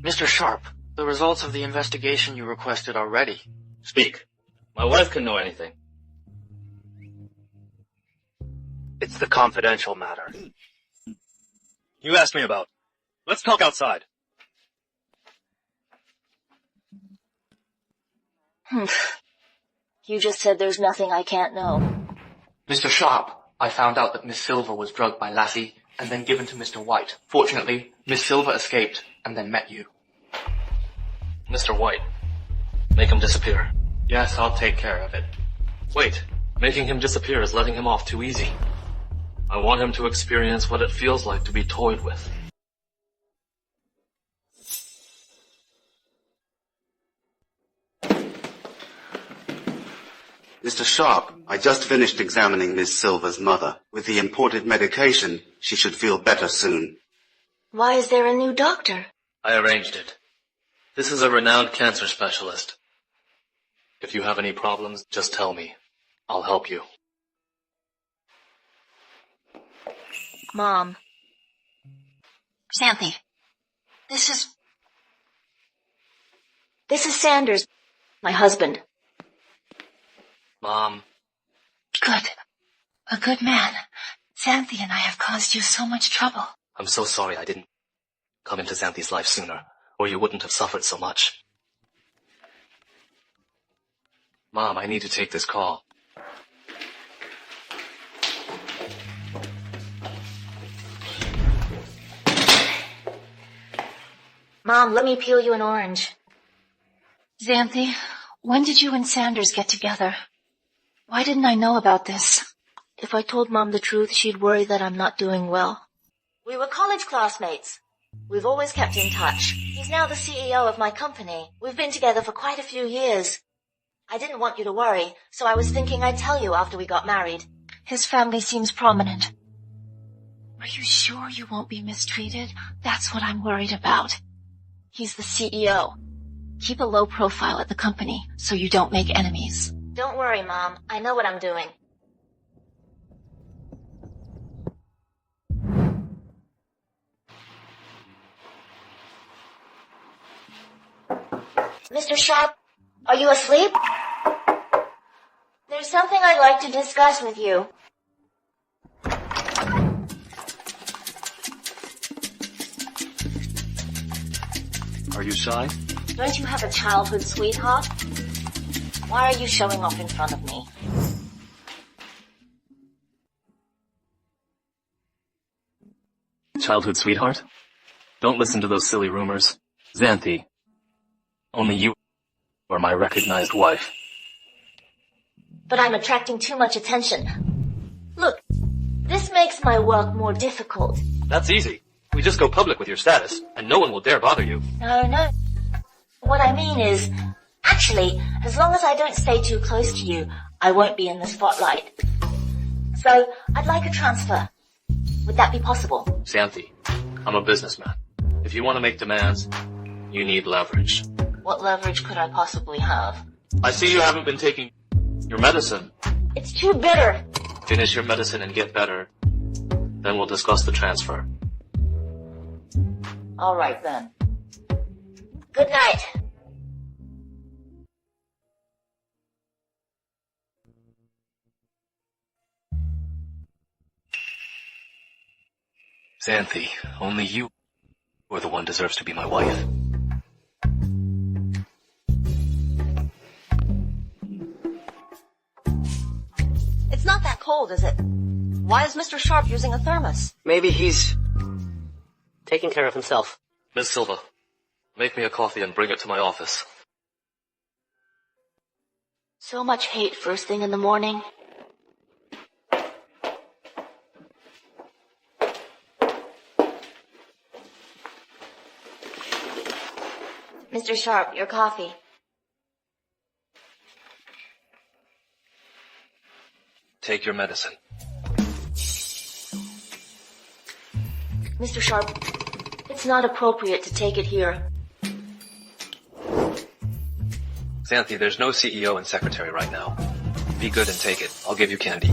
Mr. Sharp, the results of the investigation you requested are ready. Speak. My wife can know anything. It's the confidential matter. You asked me about. Let's talk outside. You just said there's nothing I can't know. Mr. Sharp, I found out that Miss Silver was drugged by Lassie and then given to Mr. White. Fortunately, Miss Silver escaped and then met you. Mr. White, make him disappear. Yes, I'll take care of it. Wait, making him disappear is letting him off too easy. I want him to experience what it feels like to be toyed with. Mr. Sharp, I just finished examining Miss Silver's mother. With the imported medication, she should feel better soon. Why is there a new doctor? I arranged it. This is a renowned cancer specialist. If you have any problems, just tell me. I'll help you. Mom. Xanthi. This is Sanders, my husband. Mom. Good. A good man. Xanthi and I have caused you so much trouble. I'm so sorry I didn't come into Xanthi's life sooner, or you wouldn't have suffered so much. Mom, I need to take this call. Mom, let me peel you an orange. Xanthi, when did you and Sanders get together? Why didn't I know about this? If I told Mom the truth, she'd worry that I'm not doing well. We were college classmates. We've always kept in touch. He's now the CEO of my company. We've been together for quite a few years. I didn't want you to worry, so I was thinking I'd tell you after we got married. His family seems prominent. Are you sure you won't be mistreated? That's what I'm worried about. He's the CEO. Keep a low profile at the company so you don't make enemies. Don't worry, Mom. I know what I'm doing. Mr. Sharp, are you asleep? There's something I'd like to discuss with you. Are you shy? Don't you have a childhood sweetheart? Why are you showing off in front of me? Childhood sweetheart? Don't listen to those silly rumors. Zany, only you are my recognized wife. But I'm attracting too much attention. Look, this makes my work more difficult. That's easy. We just go public with your status, and no one will dare bother you. No. What I mean is, actually, as long as I don't stay too close to you, I won't be in the spotlight. So, I'd like a transfer. Would that be possible? Zany, I'm a businessman. If you want to make demands, you need leverage. What leverage could I possibly have? I see you haven't been taking your medicine. It's too bitter. Finish your medicine and get better. Then we'll discuss the transfer. All right, then. Good night. Zany, only you are the one deserves to be my wife. It's not that cold, is it? Why is Mr. Sharp using a thermos? Maybe he's taking care of himself. Miss Silva, make me a coffee and bring it to my office. So much hate first thing in the morning. Mr. Sharp, your coffee. Take your medicine. Mr. Sharp, it's not appropriate to take it here. Zany, there's no CEO and secretary right now. Be good and take it. I'll give you candy.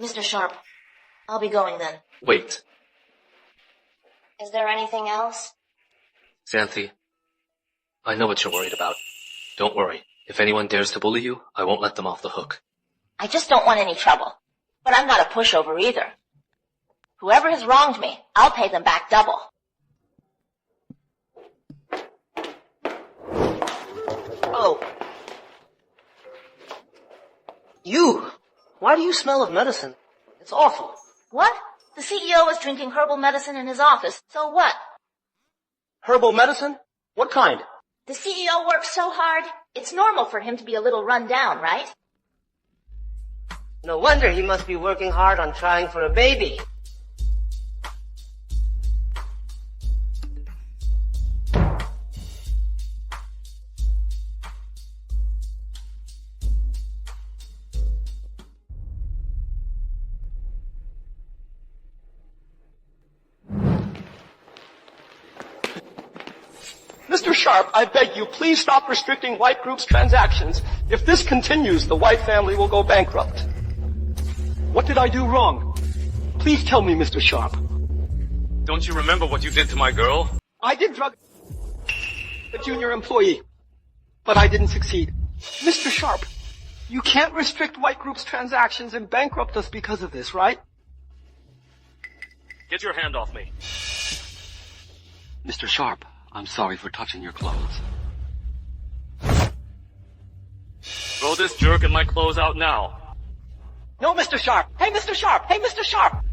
Mr. Sharp, I'll be going then. Wait. Is there anything else? Zany, I know what you're worried about. Don't worry. If anyone dares to bully you, I won't let them off the hook. I just don't want any trouble. But I'm not a pushover either. Whoever has wronged me, I'll pay them back double. Oh. You! Why do you smell of medicine? It's awful. What? The CEO was drinking herbal medicine in his office. So what? Herbal medicine? What kind? The CEO works so hard, it's normal for him to be a little run down, right? No wonder he must be working hard on trying for a baby. Mr. Sharp, I beg you, please stop restricting White Group's transactions. If this continues, the White family will go bankrupt. What did I do wrong? Please tell me, Mr. Sharp. Don't you remember what you did to my girl? I did drug a junior employee, but I didn't succeed. Mr. Sharp, you can't restrict White Group's transactions and bankrupt us because of this, right? Get your hand off me. Mr. Sharp, I'm sorry for touching your clothes. Throw this jerk and my clothes out now. No, Mr. Sharp! Hey, Mr. Sharp! Hey, Mr. Sharp!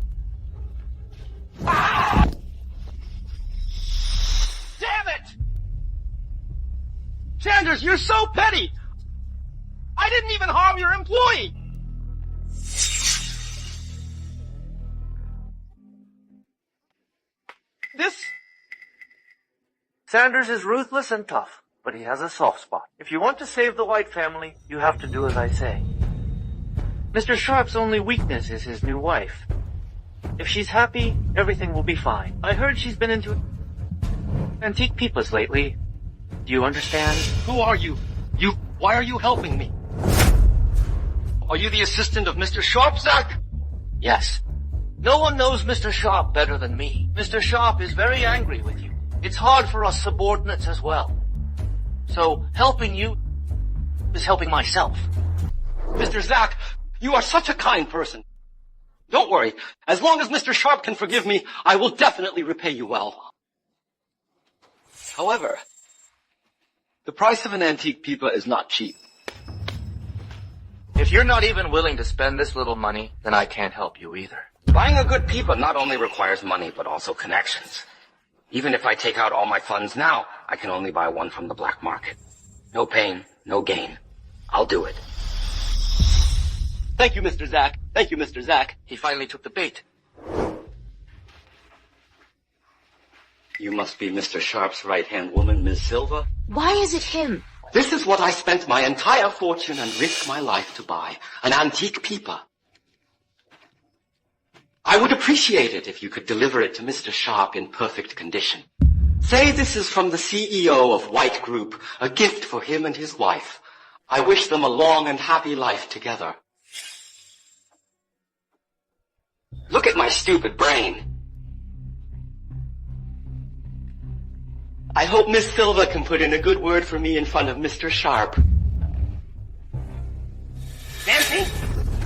Ah! Damn it! Sanders, you're so petty! I didn't even harm your employee! Sanders is ruthless and tough, but he has a soft spot. If you want to save the White family, you have to do as I say. Mr. Sharp's only weakness is his new wife. If she's happy, everything will be fine. I heard she's been into antique peepas lately. Do you understand? Who are you? Why are you helping me? Are you the assistant of Mr. Sharp, Zach? Yes. No one knows Mr. Sharp better than me. Mr. Sharp is very angry with you. It's hard for us subordinates as well. So, helping you is helping myself. Mr. Zach, you are such a kind person. Don't worry. As long as Mr. Sharp can forgive me, I will definitely repay you well. However, the price of an antique peepa is not cheap. If you're not even willing to spend this little money, then I can't help you either. Buying a good peepa not only requires money, but also connections. Even if I take out all my funds now, I can only buy one from the black market. No pain, no gain. I'll do it. Thank you, Mr. Zach. Thank you, Mr. Zach. He finally took the bait. You must be Mr. Sharp's right-hand woman, Ms. Silva. Why is it him? This is what I spent my entire fortune and risked my life to buy. An antique peepa. I would appreciate it if you could deliver it to Mr. Sharp in perfect condition. Say this is from the CEO of White Group, a gift for him and his wife. I wish them a long and happy life together. Look at my stupid brain. I hope Miss Silva can put in a good word for me in front of Mr. Sharp. Nancy?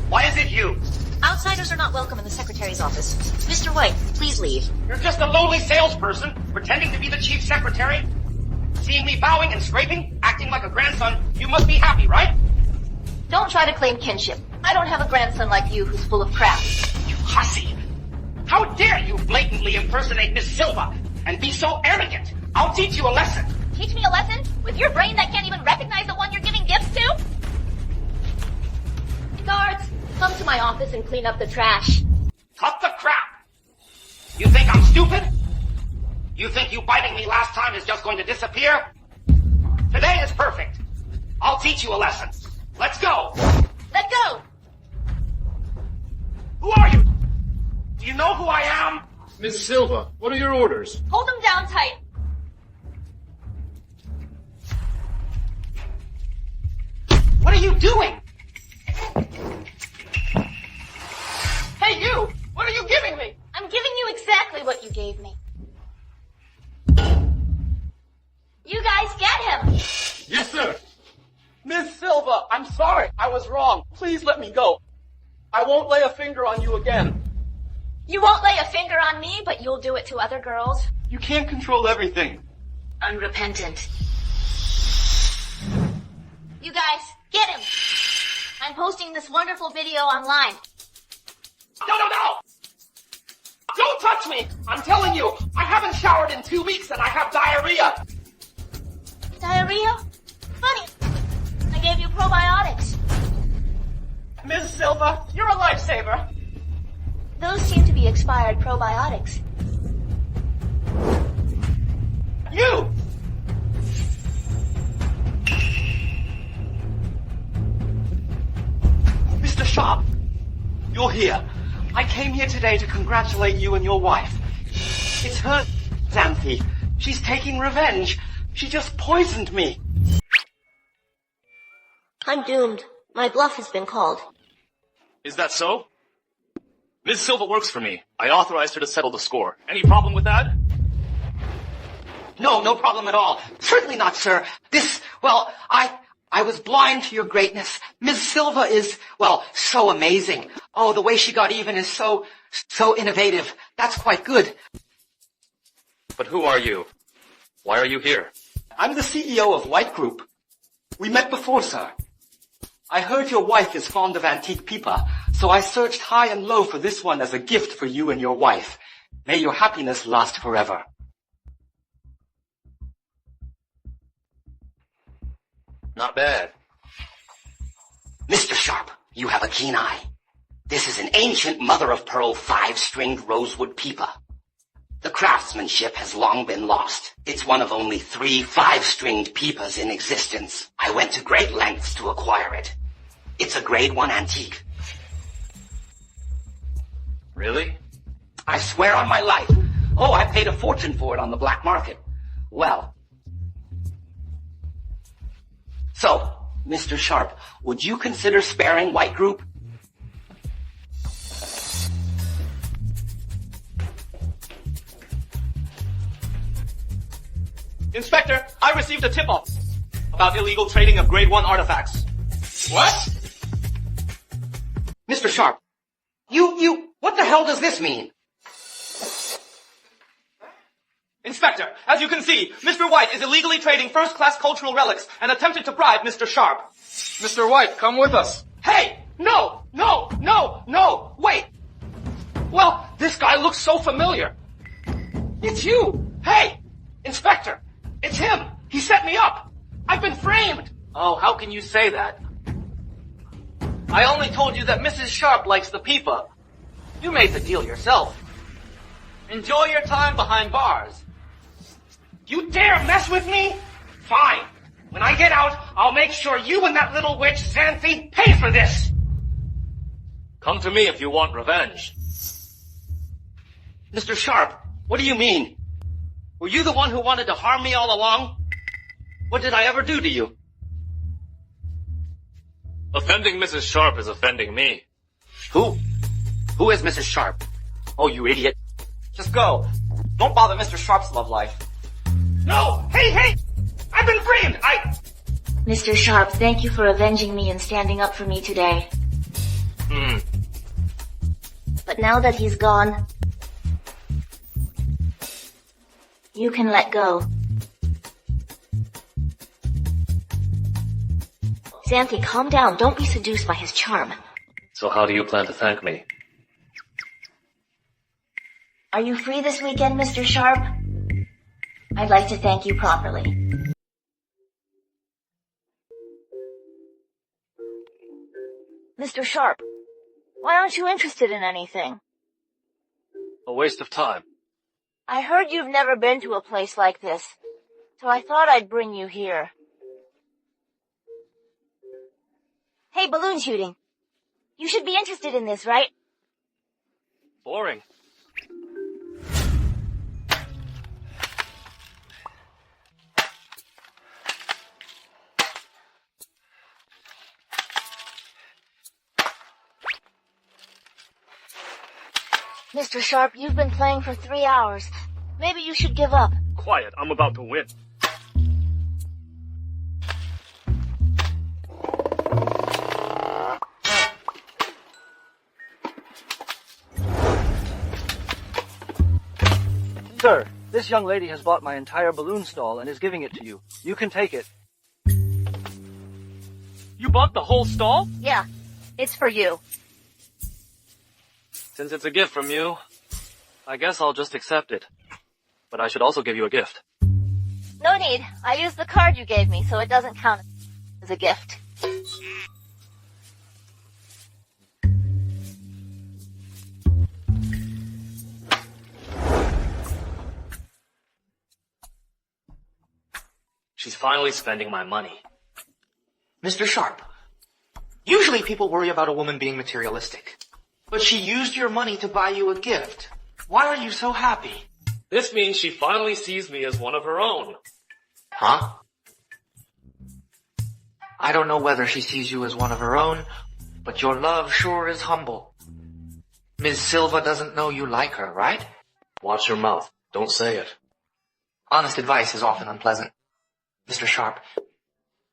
Why is it you? Outsiders are not welcome in the secretary's office. Mr. White, please leave. You're just a lowly salesperson, pretending to be the chief secretary. Seeing me bowing and scraping, acting like a grandson, you must be happy, right? Don't try to claim kinship. I don't have a grandson like you who's full of crap. You hussy! How dare you blatantly impersonate Miss Silva and be so arrogant? I'll teach you a lesson. Teach me a lesson? With your brain that can't even recognize the one you're giving gifts to? Guards, come to my office and clean up the trash. Cut the crap! You think I'm stupid? You think you biting me last time is just going to disappear? Today is perfect. I'll teach you a lesson. Let's go! Let go! Who are you? Do you know who I am? Miss Silva, what are your orders? Hold them down tight. What are you doing? Hey, you! What are you giving me? I'm giving you exactly what you gave me. You guys get him! Yes, sir. Miss Silva, I'm sorry. I was wrong. Please let me go. I won't lay a finger on you again. You won't lay a finger on me, but you'll do it to other girls. You can't control everything. Unrepentant. You guys, get him! I'm posting this wonderful video online. No! Don't touch me! I'm telling you, I haven't showered in 2 weeks and I have diarrhea. Diarrhea? Funny. I gave you probiotics. Ms. Silva, you're a lifesaver. Those seem to be expired probiotics. You! Mr. Sharp, you're here. I came here today to congratulate you and your wife. It's her, Zany. She's taking revenge. She just poisoned me. I'm doomed. My bluff has been called. Is that so? Ms. Silva works for me. I authorized her to settle the score. Any problem with that? No problem at all. Certainly not, sir. I was blind to your greatness. Ms. Silva is, so amazing. Oh, the way she got even is so innovative. That's quite good. But who are you? Why are you here? I'm the CEO of White Group. We met before, sir. I heard your wife is fond of antique pipa, so I searched high and low for this one as a gift for you and your wife. May your happiness last forever. Not bad. Mr. Sharp, you have a keen eye. This is an ancient mother-of-pearl 5-stringed rosewood pipa. The craftsmanship has long been lost. It's one of only 3 5-stringed pipas in existence. I went to great lengths to acquire it. It's a grade 1 antique. Really? I swear on my life. Oh, I paid a fortune for it on the black market. Well. So, Mr. Sharp, would you consider sparing White Group? Inspector, I received a tip-off about illegal trading of grade 1 artifacts. What? Mr. Sharp, what the hell does this mean? Inspector, as you can see, Mr. White is illegally trading first-class cultural relics and attempted to bribe Mr. Sharp. Mr. White, come with us. Hey! No! Wait! Well, this guy looks so familiar. It's you! Hey! Inspector! It's him! He set me up! I've been framed! Oh, how can you say that? I only told you that Mrs. Sharp likes the pipa. You made the deal yourself. Enjoy your time behind bars. You dare mess with me? Fine. When I get out, I'll make sure you and that little witch, Zany, pay for this! Come to me if you want revenge. Mr. Sharp, what do you mean? Were you the one who wanted to harm me all along? What did I ever do to you? Offending Mrs. Sharp is offending me. Who? Who is Mrs. Sharp? Oh, you idiot. Just go. Don't bother Mr. Sharp's love life. No! Hey! I've been framed! Mr. Sharp, thank you for avenging me and standing up for me today. But now that he's gone, you can let go. Zany, calm down. Don't be seduced by his charm. So how do you plan to thank me? Are you free this weekend, Mr. Sharp? I'd like to thank you properly. Mr. Sharp, why aren't you interested in anything? A waste of time. I heard you've never been to a place like this, so I thought I'd bring you here. Hey, balloon shooting. You should be interested in this, right? Boring. Mr. Sharp, you've been playing for 3 hours. Maybe you should give up. Quiet, I'm about to win. Sir, this young lady has bought my entire balloon stall and is giving it to you. You can take it. You bought the whole stall? Yeah, it's for you. Since it's a gift from you, I guess I'll just accept it. But I should also give you a gift. No need. I used the card you gave me, so it doesn't count as a gift. She's finally spending my money. Mr. Sharp, usually people worry about a woman being materialistic. But she used your money to buy you a gift. Why are you so happy? This means she finally sees me as one of her own. Huh? I don't know whether she sees you as one of her own, but your love sure is humble. Ms. Silva doesn't know you like her, right? Watch your mouth. Don't say it. Honest advice is often unpleasant. Mr. Sharp,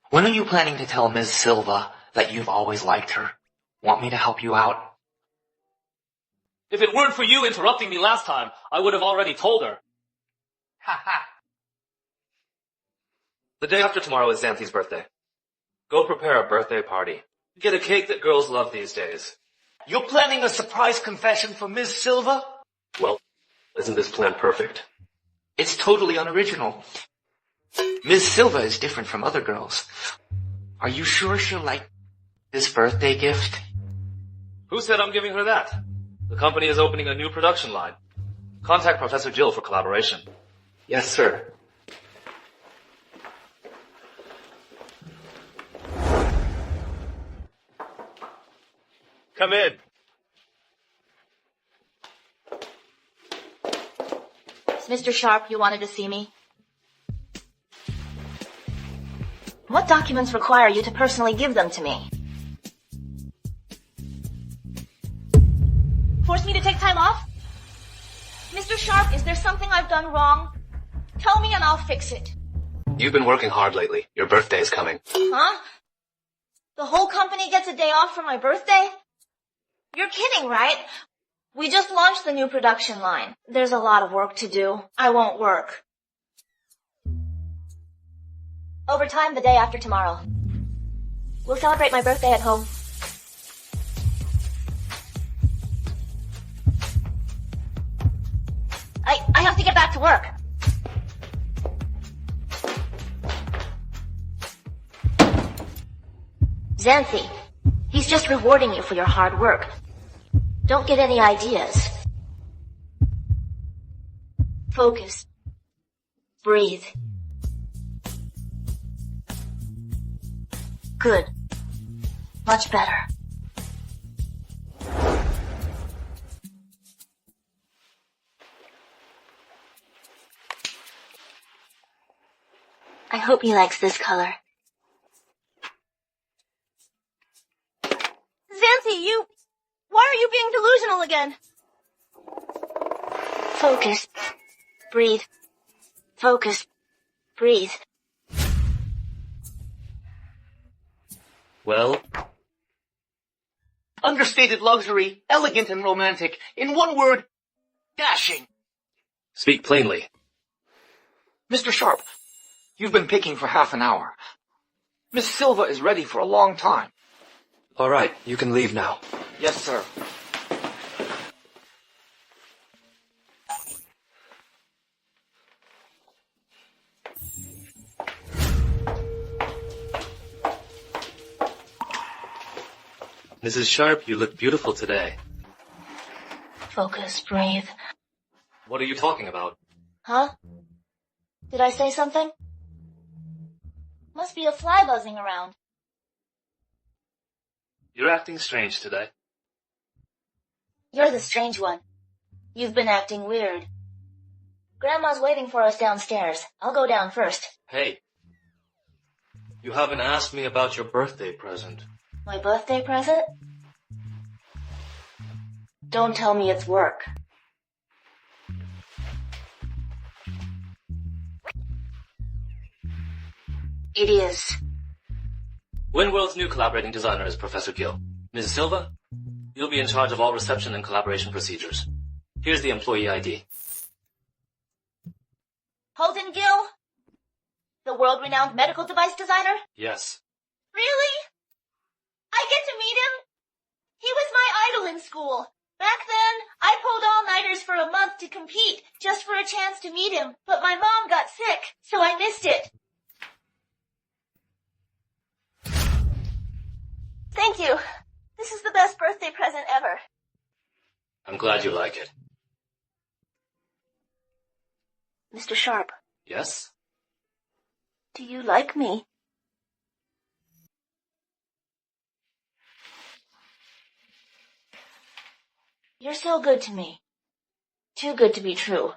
when are you planning to tell Ms. Silva that you've always liked her? Want me to help you out? If it weren't for you interrupting me last time, I would have already told her. Ha ha. The day after tomorrow is Xanthi's birthday. Go prepare a birthday party. Get a cake that girls love these days. You're planning a surprise confession for Ms. Silver? Well, isn't this plan perfect? It's totally unoriginal. Ms. Silver is different from other girls. Are you sure she'll like this birthday gift? Who said I'm giving her that? The company is opening a new production line. Contact Professor Jill for collaboration. Yes, sir. Come in. Mr. Sharp, you wanted to see me? What documents require you to personally give them to me? Force me to take time off? Mr. Sharp, is there something I've done wrong? Tell me and I'll fix it. You've been working hard lately. Your birthday is coming. Huh? The whole company gets a day off for my birthday? You're kidding, right? We just launched the new production line. There's a lot of work to do. I won't work. Overtime the day after tomorrow. We'll celebrate my birthday at home. I have to get back to work. Zany, he's just rewarding you for your hard work. Don't get any ideas. Focus. Breathe. Good. Much better. I hope he likes this color. Zany, why are you being delusional again? Focus. Breathe. Focus. Breathe. Well? Understated luxury, elegant and romantic. In one word, dashing. Speak plainly. Mr. Sharp, you've been picking for half an hour. Miss Silver is ready for a long time. All right, you can leave now. Yes, sir. Mrs. Sharp, you look beautiful today. Focus, breathe. What are you talking about? Huh? Did I say something? Must be a fly buzzing around. You're acting strange today. You're the strange one. You've been acting weird. Grandma's waiting for us downstairs. I'll go down first. Hey. You haven't asked me about your birthday present. My birthday present? Don't tell me it's work. It is. Winworld's new collaborating designer is Professor Gill. Ms. Silva, you'll be in charge of all reception and collaboration procedures. Here's the employee ID. Holden Gill? The world-renowned medical device designer? Yes. Really? I get to meet him? He was my idol in school. Back then, I pulled all-nighters for a month to compete, just for a chance to meet him. But my mom got sick, so I missed it. Thank you. This is the best birthday present ever. I'm glad you like it. Mr. Sharp. Yes? Do you like me? You're so good to me. Too good to be true.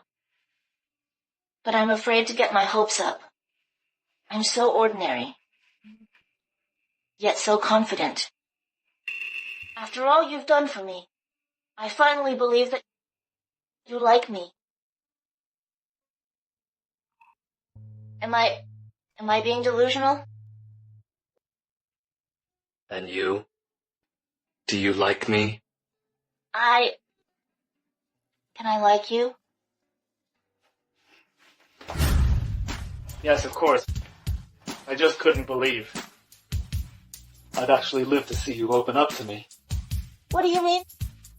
But I'm afraid to get my hopes up. I'm so ordinary. Yet so confident. After all you've done for me, I finally believe that you like me. Am I being delusional? And you? Do you like me? Can I like you? Yes, of course. I just couldn't believe. I'd actually live to see you open up to me. What do you mean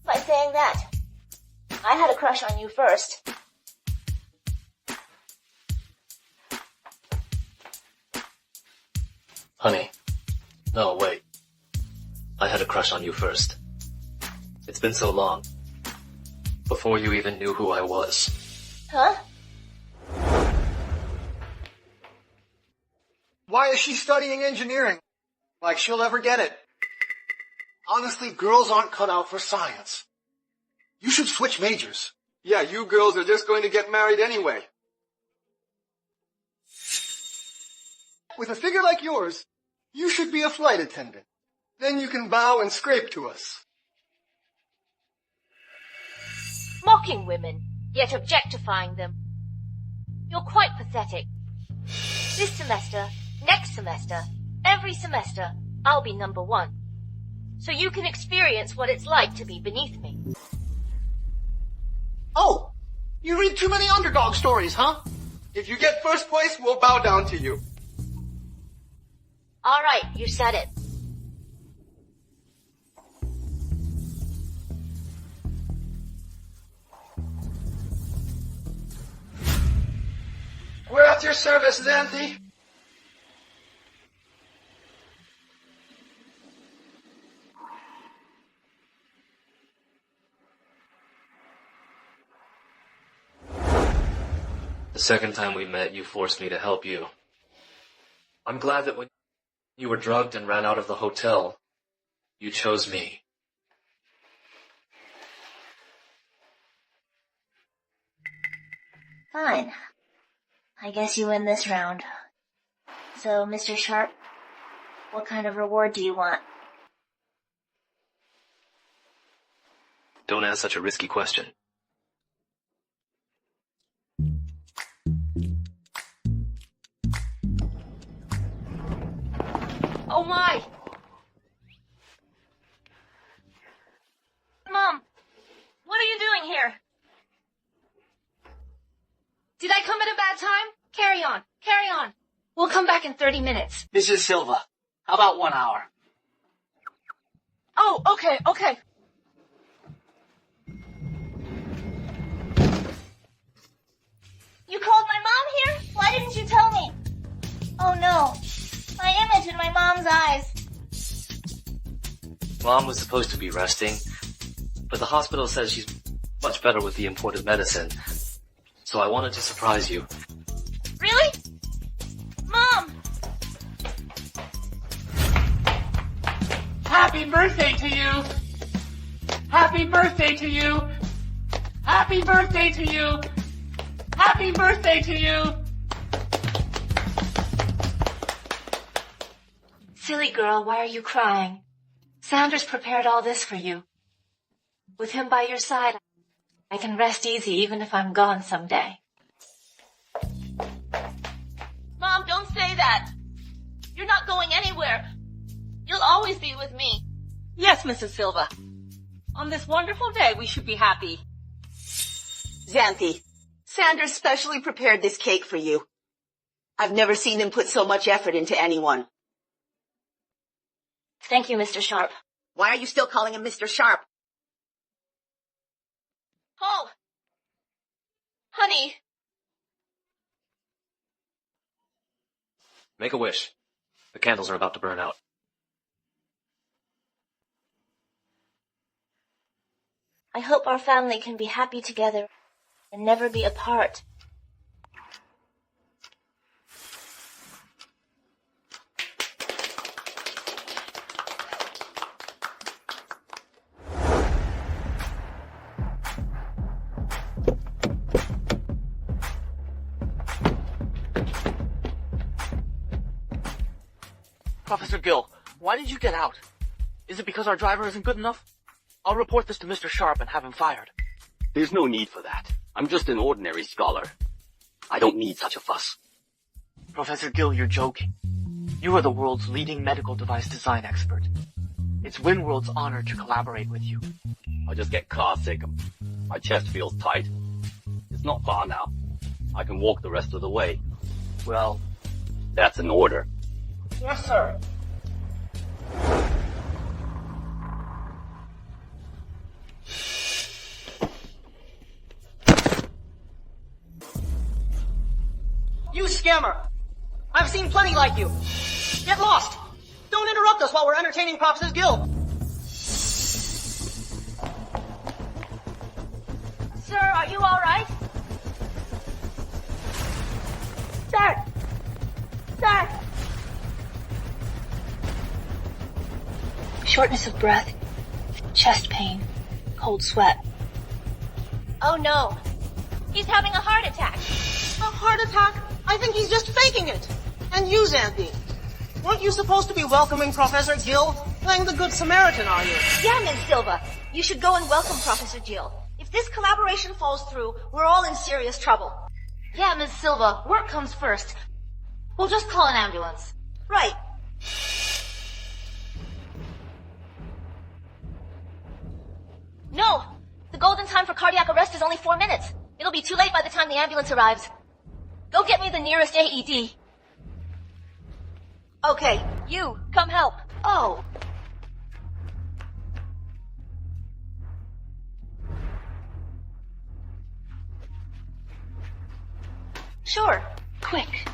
by saying that? I had a crush on you first. Honey. No, wait. I had a crush on you first. It's been so long. Before you even knew who I was. Huh? Why is she studying engineering? Like she'll ever get it. Honestly, girls aren't cut out for science. You should switch majors. Yeah, you girls are just going to get married anyway. With a figure like yours, you should be a flight attendant. Then you can bow and scrape to us. Mocking women, yet objectifying them. You're quite pathetic. This semester, next semester, every semester, I'll be number 1. So you can experience what it's like to be beneath me. Oh, you read too many underdog stories, huh? If you get first place, we'll bow down to you. All right, you said it. We're at your service, Zany. The second time we met, you forced me to help you. I'm glad that when you were drugged and ran out of the hotel, you chose me. Fine. I guess you win this round. So, Mr. Sharp, what kind of reward do you want? Don't ask such a risky question. Oh my! Mom, what are you doing here? Did I come at a bad time? Carry on, carry on. We'll come back in 30 minutes. Mrs. Silva, how about 1 hour? Oh, okay, okay. You called my mom here? Why didn't you tell me? Oh no. My image in my mom's eyes. Mom was supposed to be resting, but the hospital says she's much better with the imported medicine. So I wanted to surprise you. Really? Mom! Happy birthday to you! Happy birthday to you! Happy birthday to you! Happy birthday to you! Silly girl, why are you crying? Sanders prepared all this for you. With him by your side, I can rest easy even if I'm gone someday. Mom, don't say that. You're not going anywhere. You'll always be with me. Yes, Mrs. Silva. On this wonderful day, we should be happy. Zany, Sanders specially prepared this cake for you. I've never seen him put so much effort into anyone. Thank you, Mr. Sharp. Why are you still calling him Mr. Sharp? Oh. Honey. Make a wish. The candles are about to burn out. I hope our family can be happy together and never be apart. Professor Gill, why did you get out? Is it because our driver isn't good enough? I'll report this to Mr. Sharp and have him fired. There's no need for that. I'm just an ordinary scholar. I don't need such a fuss. Professor Gill, you're joking. You are the world's leading medical device design expert. It's WinWorld's honor to collaborate with you. I just get car sick. My chest feels tight. It's not far now. I can walk the rest of the way. Well, that's an order. Yes, sir. You scammer! I've seen plenty like you. Get lost! Don't interrupt us while we're entertaining Professor Gill. Sir, are you alright? Sir! Sir! Shortness of breath, chest pain, cold sweat. Oh no. He's having a heart attack. A heart attack? I think he's just faking it. And you, Zany. Weren't you supposed to be welcoming Professor Gill? Playing the Good Samaritan, are you? Yeah, Ms. Silva. You should go and welcome Professor Gill. If this collaboration falls through, we're all in serious trouble. Yeah, Ms. Silva, work comes first. We'll just call an ambulance. Right. No! The golden time for cardiac arrest is only 4 minutes. It'll be too late by the time the ambulance arrives. Go get me the nearest AED. Okay, you, come help. Oh. Sure. Quick.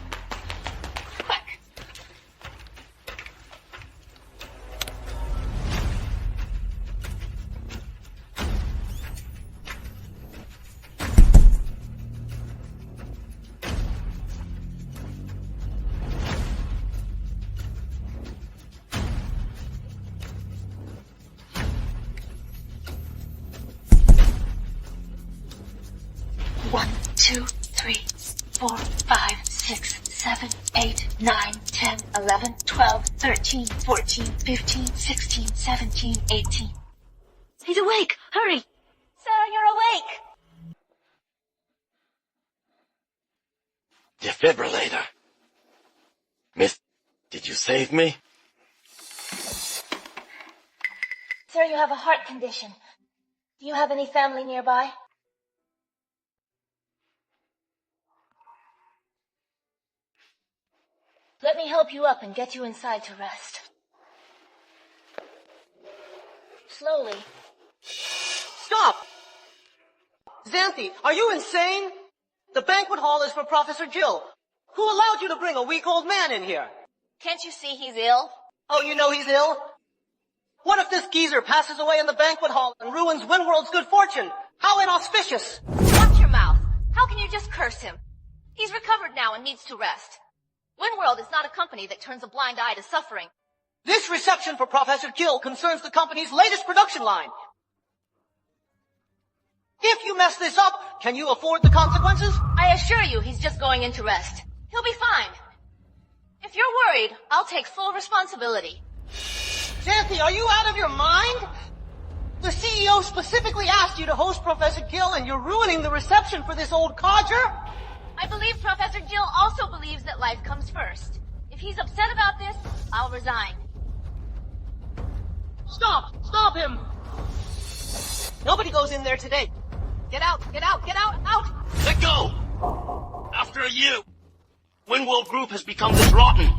One, 2, 3, 4, 5, 6, 7, 8, 9, 10, 11, 12, 13, 14, 15, 16, 17, 18. He's awake! Hurry! Sir, you're awake! Defibrillator. Miss, did you save me? Sir, you have a heart condition. Do you have any family nearby? Let me help you up and get you inside to rest. Slowly. Stop! Zany, are you insane? The banquet hall is for Professor Gill. Who allowed you to bring a weak old man in here? Can't you see he's ill? Oh, you know he's ill? What if this geezer passes away in the banquet hall and ruins Winworld's good fortune? How inauspicious! Watch your mouth. How can you just curse him? He's recovered now and needs to rest. Winworld is not a company that turns a blind eye to suffering. This reception for Professor Gill concerns the company's latest production line. If you mess this up, can you afford the consequences? I assure you he's just going in to rest. He'll be fine. If you're worried, I'll take full responsibility. Zany, are you out of your mind? The CEO specifically asked you to host Professor Gill and you're ruining the reception for this old codger? I believe Professor Gill also believes that life comes first. If he's upset about this, I'll resign. Stop! Stop him! Nobody goes in there today. Get out! Get out! Get out! Out! Let go! After a year, Winworld Group has become this rotten.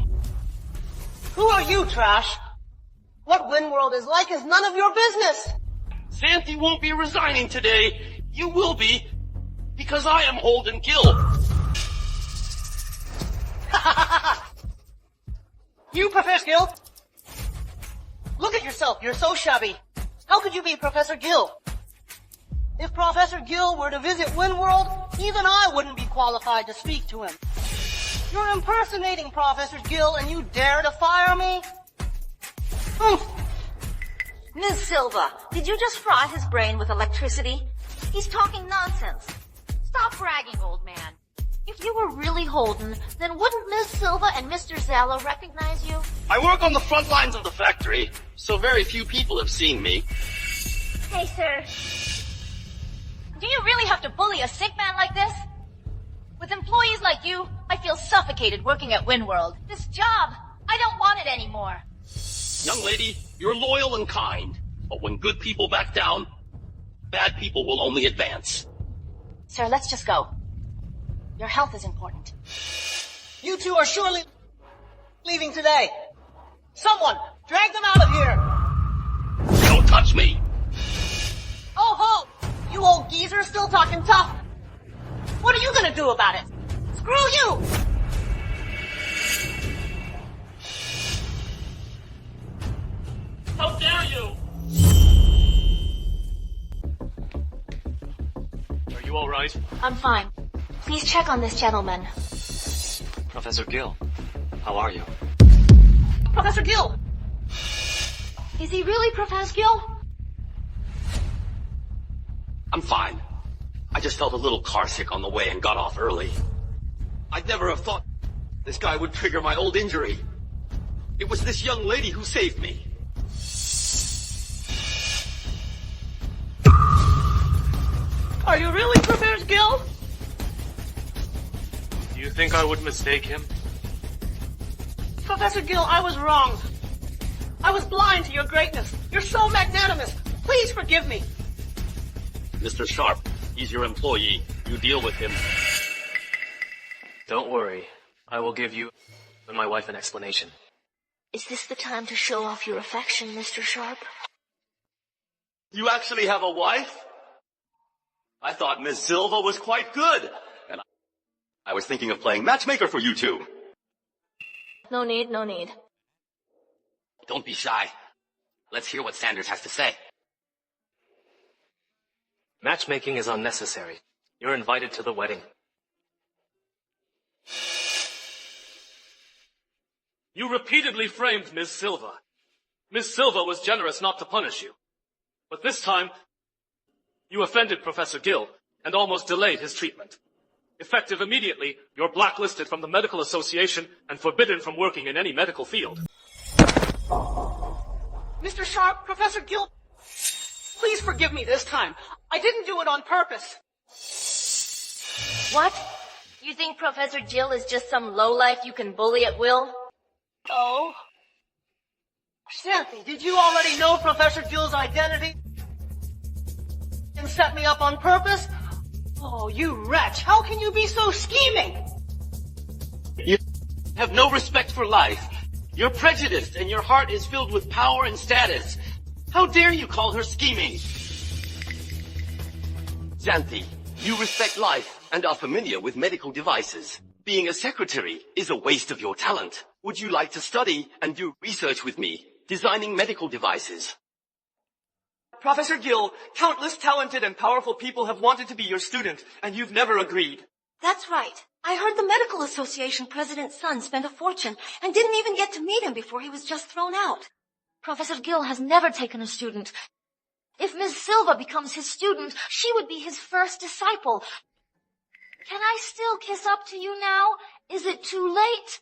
Who are you, Trash? What Winworld is like is none of your business. Zany won't be resigning today. You will be, because I am Holden Gill. You, Professor Gill? Look at yourself, you're so shabby. How could you be Professor Gill? If Professor Gill were to visit Winworld, even I wouldn't be qualified to speak to him. You're impersonating Professor Gill and you dare to fire me? Ms. Silva, did you just fry his brain with electricity? He's talking nonsense. Stop bragging, old man. If you were really Holden, then wouldn't Ms. Silva and Mr. Zala recognize you? I work on the front lines of the factory, so very few people have seen me. Hey, sir. Do you really have to bully a sick man like this? With employees like you, I feel suffocated working at Winworld. This job, I don't want it anymore. Young lady, you're loyal and kind, but when good people back down, bad people will only advance. Sir, let's just go. Your health is important. You two are surely leaving today. Someone, drag them out of here. Don't touch me. Oh ho! You old geezer still talking tough. What are you gonna do about it? Screw you! tonight? I'm fine. Please check on this gentleman. Professor Gill, how are you? Professor Gill! Is he really Professor Gill? I'm fine. I just felt a little carsick on the way and got off early. I'd never have thought this guy would trigger my old injury. It was this young lady who saved me. Are you really Professor Gill? Do you think I would mistake him? Professor Gill, I was wrong. I was blind to your greatness. You're so magnanimous. Please forgive me. Mr. Sharp, he's your employee. You deal with him. Don't worry. I will give you and my wife an explanation. Is this the time to show off your affection, Mr. Sharp? You actually have a wife? I thought Miss Silva was quite good. And I was thinking of playing matchmaker for you two. No need, no need. Don't be shy. Let's hear what Sanders has to say. Matchmaking is unnecessary. You're invited to the wedding. You repeatedly framed Ms. Silva. Ms. Silva was generous not to punish you. But this time, you offended Professor Gill and almost delayed his treatment. Effective immediately, you're blacklisted from the Medical Association and forbidden from working in any medical field. Mr. Sharp, Professor Gill, please forgive me this time. I didn't do it on purpose. What? You think Professor Gill is just some lowlife you can bully at will? Oh? Zany, did you already know Professor Gill's identity? And set me up on purpose? Oh, you wretch, how can you be so scheming? You have no respect for life. You're prejudiced and your heart is filled with power and status. How dare you call her scheming? Zany, you respect life and are familiar with medical devices. Being a secretary is a waste of your talent. Would you like to study and do research with me, designing medical devices? Professor Gill, countless talented and powerful people have wanted to be your student, and you've never agreed. That's right. I heard the Medical Association president's son spent a fortune and didn't even get to meet him before he was just thrown out. Professor Gill has never taken a student. If Ms. Silva becomes his student, she would be his first disciple. Can I still kiss up to you now? Is it too late?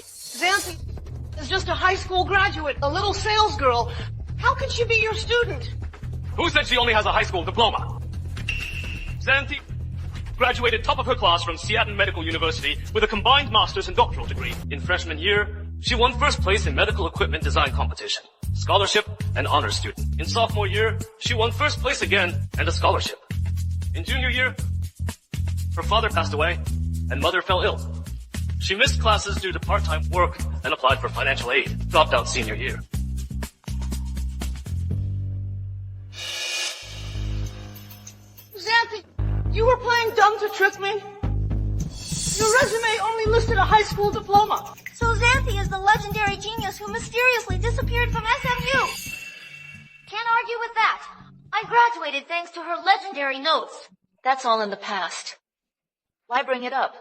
Zany is just a high school graduate, a little sales girl. How can she be your student? Who said she only has a high school diploma? Zany graduated top of her class from Seattle Medical University with a combined master's and doctoral degree. In freshman year, she won first place in medical equipment design competition, scholarship, and honors student. In sophomore year, she won first place again and a scholarship. In junior year, her father passed away and mother fell ill. She missed classes due to part-time work and applied for financial aid. Dropped out senior year. Zany, you were playing dumb to trick me? Your resume only listed a high school diploma. So Zany is the legendary genius who mysteriously disappeared from SMU. Can't argue with that. I graduated thanks to her legendary notes. That's all in the past. Why bring it up?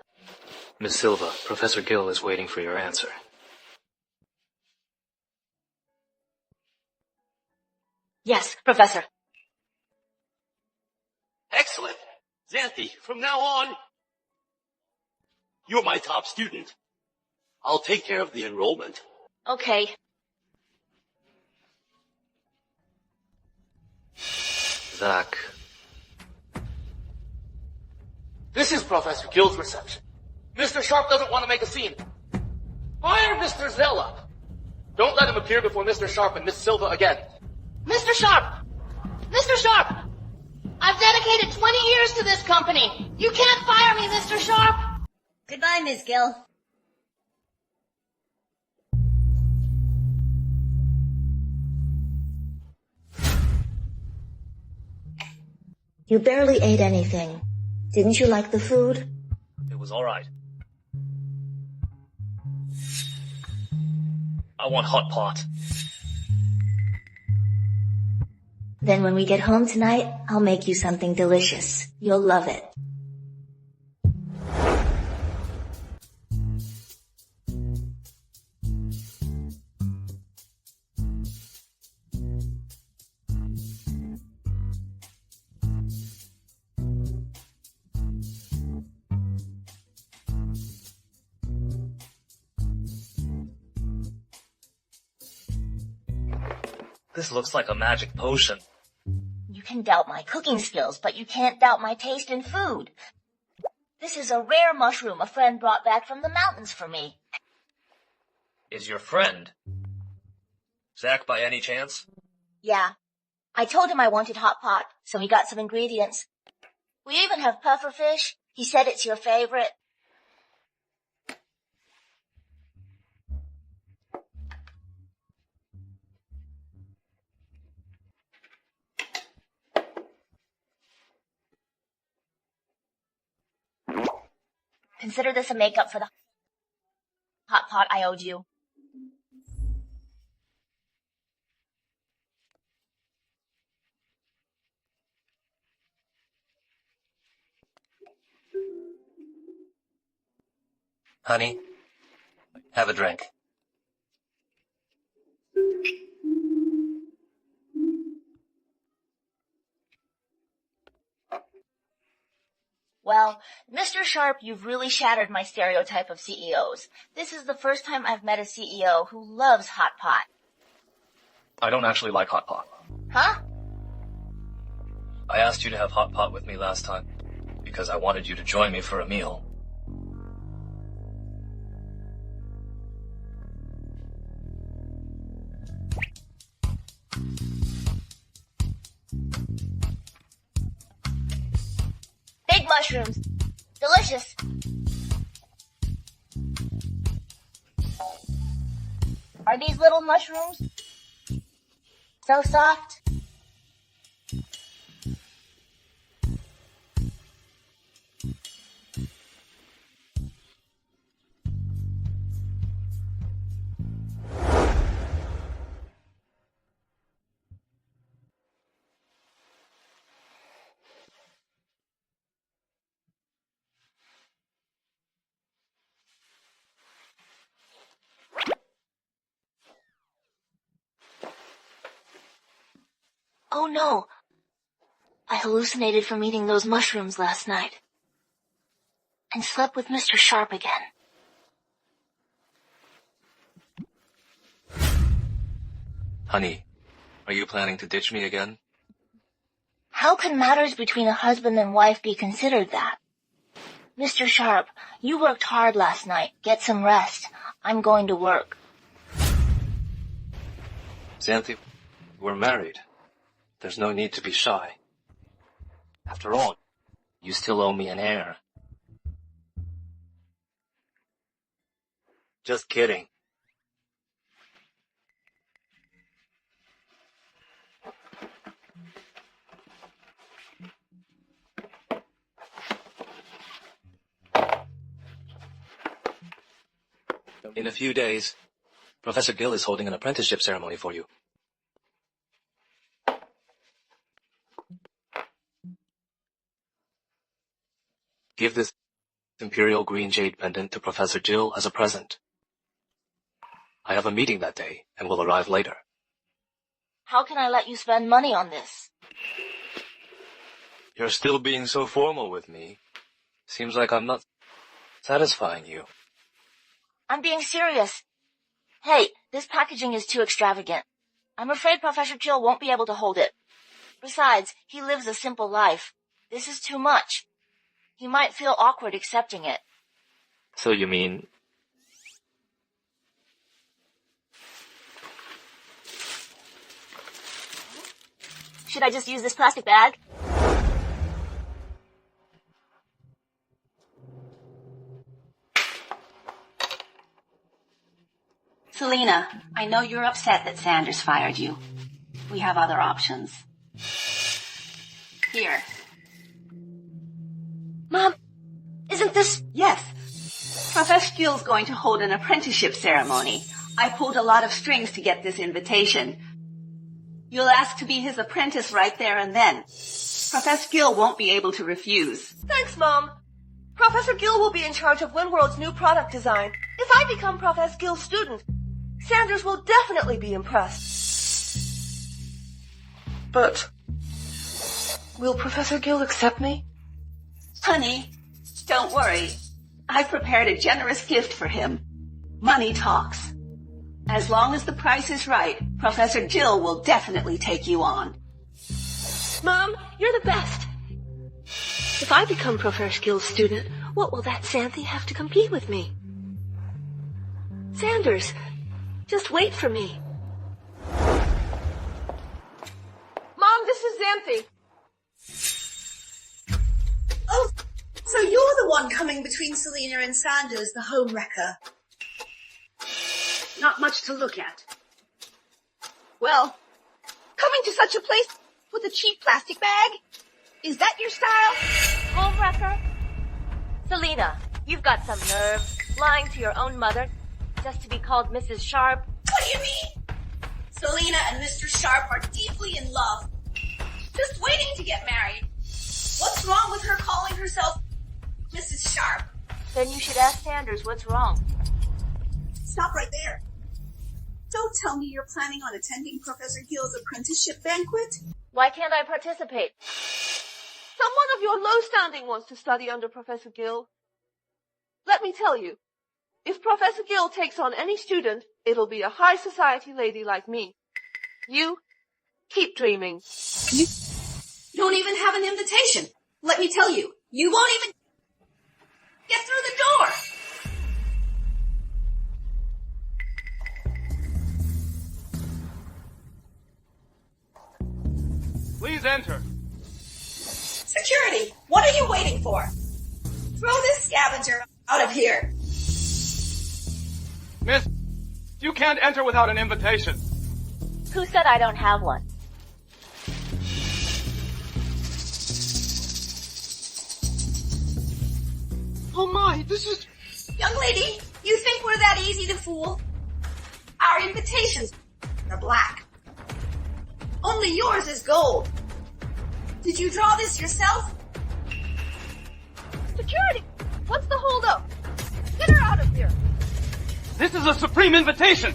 Miss Silva, Professor Gill is waiting for your answer. Yes, Professor. Excellent. Zany, from now on, you're my top student. I'll take care of the enrollment. Okay. Zach. This is Professor Gill's reception. Mr. Sharp doesn't want to make a scene. Fire Mr. Zella. Don't let him appear before Mr. Sharp and Miss Silva again. Mr. Sharp! Mr. Sharp! I've dedicated 20 years to this company. You can't fire me, Mr. Sharp! Goodbye, Miss Gill. You barely ate anything. Didn't you like the food? It was all right. I want hot pot. Then when we get home tonight, I'll make you something delicious. You'll love it. This looks like a magic potion. You can doubt my cooking skills, but you can't doubt my taste in food. This is a rare mushroom a friend brought back from the mountains for me. Is your friend Zach by any chance? Yeah. I told him I wanted hot pot, so he got some ingredients. We even have puffer fish. He said it's your favorite. Consider this a makeup for the hot pot I owed you. Honey, have a drink. Well, Mr. Sharp, you've really shattered my stereotype of CEOs. This is the first time I've met a CEO who loves hot pot. I don't actually like hot pot. Huh? I asked you to have hot pot with me last time because I wanted you to join me for a meal. Big mushrooms. Delicious. Are these little mushrooms? So soft. Oh no. I hallucinated from eating those mushrooms last night. And slept with Mr. Sharp again. Honey, are you planning to ditch me again? How can matters between a husband and wife be considered that? Mr. Sharp, you worked hard last night. Get some rest. I'm going to work. Zany, we're married. There's no need to be shy. After all, you still owe me an heir. Just kidding. In a few days, Professor Gill is holding an apprenticeship ceremony for you. Give this Imperial Green Jade pendant to Professor Jill as a present. I have a meeting that day and will arrive later. How can I let you spend money on this? You're still being so formal with me. Seems like I'm not satisfying you. I'm being serious. Hey, this packaging is too extravagant. I'm afraid Professor Jill won't be able to hold it. Besides, he lives a simple life. This is too much. He might feel awkward accepting it. So you mean... Should I just use this plastic bag? Selena, I know you're upset that Sanders fired you. We have other options. Here. Mom, isn't this... Yes. Professor Gill's going to hold an apprenticeship ceremony. I pulled a lot of strings to get this invitation. You'll ask to be his apprentice right there and then. Professor Gill won't be able to refuse. Thanks, Mom. Professor Gill will be in charge of WinWorld's new product design. If I become Professor Gill's student, Sanders will definitely be impressed. But will Professor Gill accept me? Honey, don't worry. I've prepared a generous gift for him. Money talks. As long as the price is right, Professor Gill will definitely take you on. Mom, you're the best. If I become Professor Gill's student, what will that Xanthi have to compete with me? Sanders, just wait for me. Mom, this is Xanthi. Oh, so you're the one coming between Selena and Sanders, the home wrecker. Not much to look at. Well, coming to such a place with a cheap plastic bag? Is that your style? Home wrecker? Selena, you've got some nerve, lying to your own mother, just to be called Mrs. Sharp. What do you mean? Selena and Mr. Sharp are deeply in love. Just waiting to get married. What's wrong with her calling herself Mrs. Sharp? Then you should ask Sanders what's wrong. Stop right there. Don't tell me you're planning on attending Professor Gill's apprenticeship banquet. Why can't I participate? Someone of your low standing wants to study under Professor Gill. Let me tell you, if Professor Gill takes on any student, it'll be a high society lady like me. You keep dreaming. You don't even have an invitation. Let me tell you, you won't even get through the door. Please enter. Security, what are you waiting for? Throw this scavenger out of here. Miss, you can't enter without an invitation. Who said I don't have one? Oh my, this is... Young lady, you think we're that easy to fool? Our invitations are black. Only yours is gold. Did you draw this yourself? Security! What's the holdup? Get her out of here! This is a supreme invitation!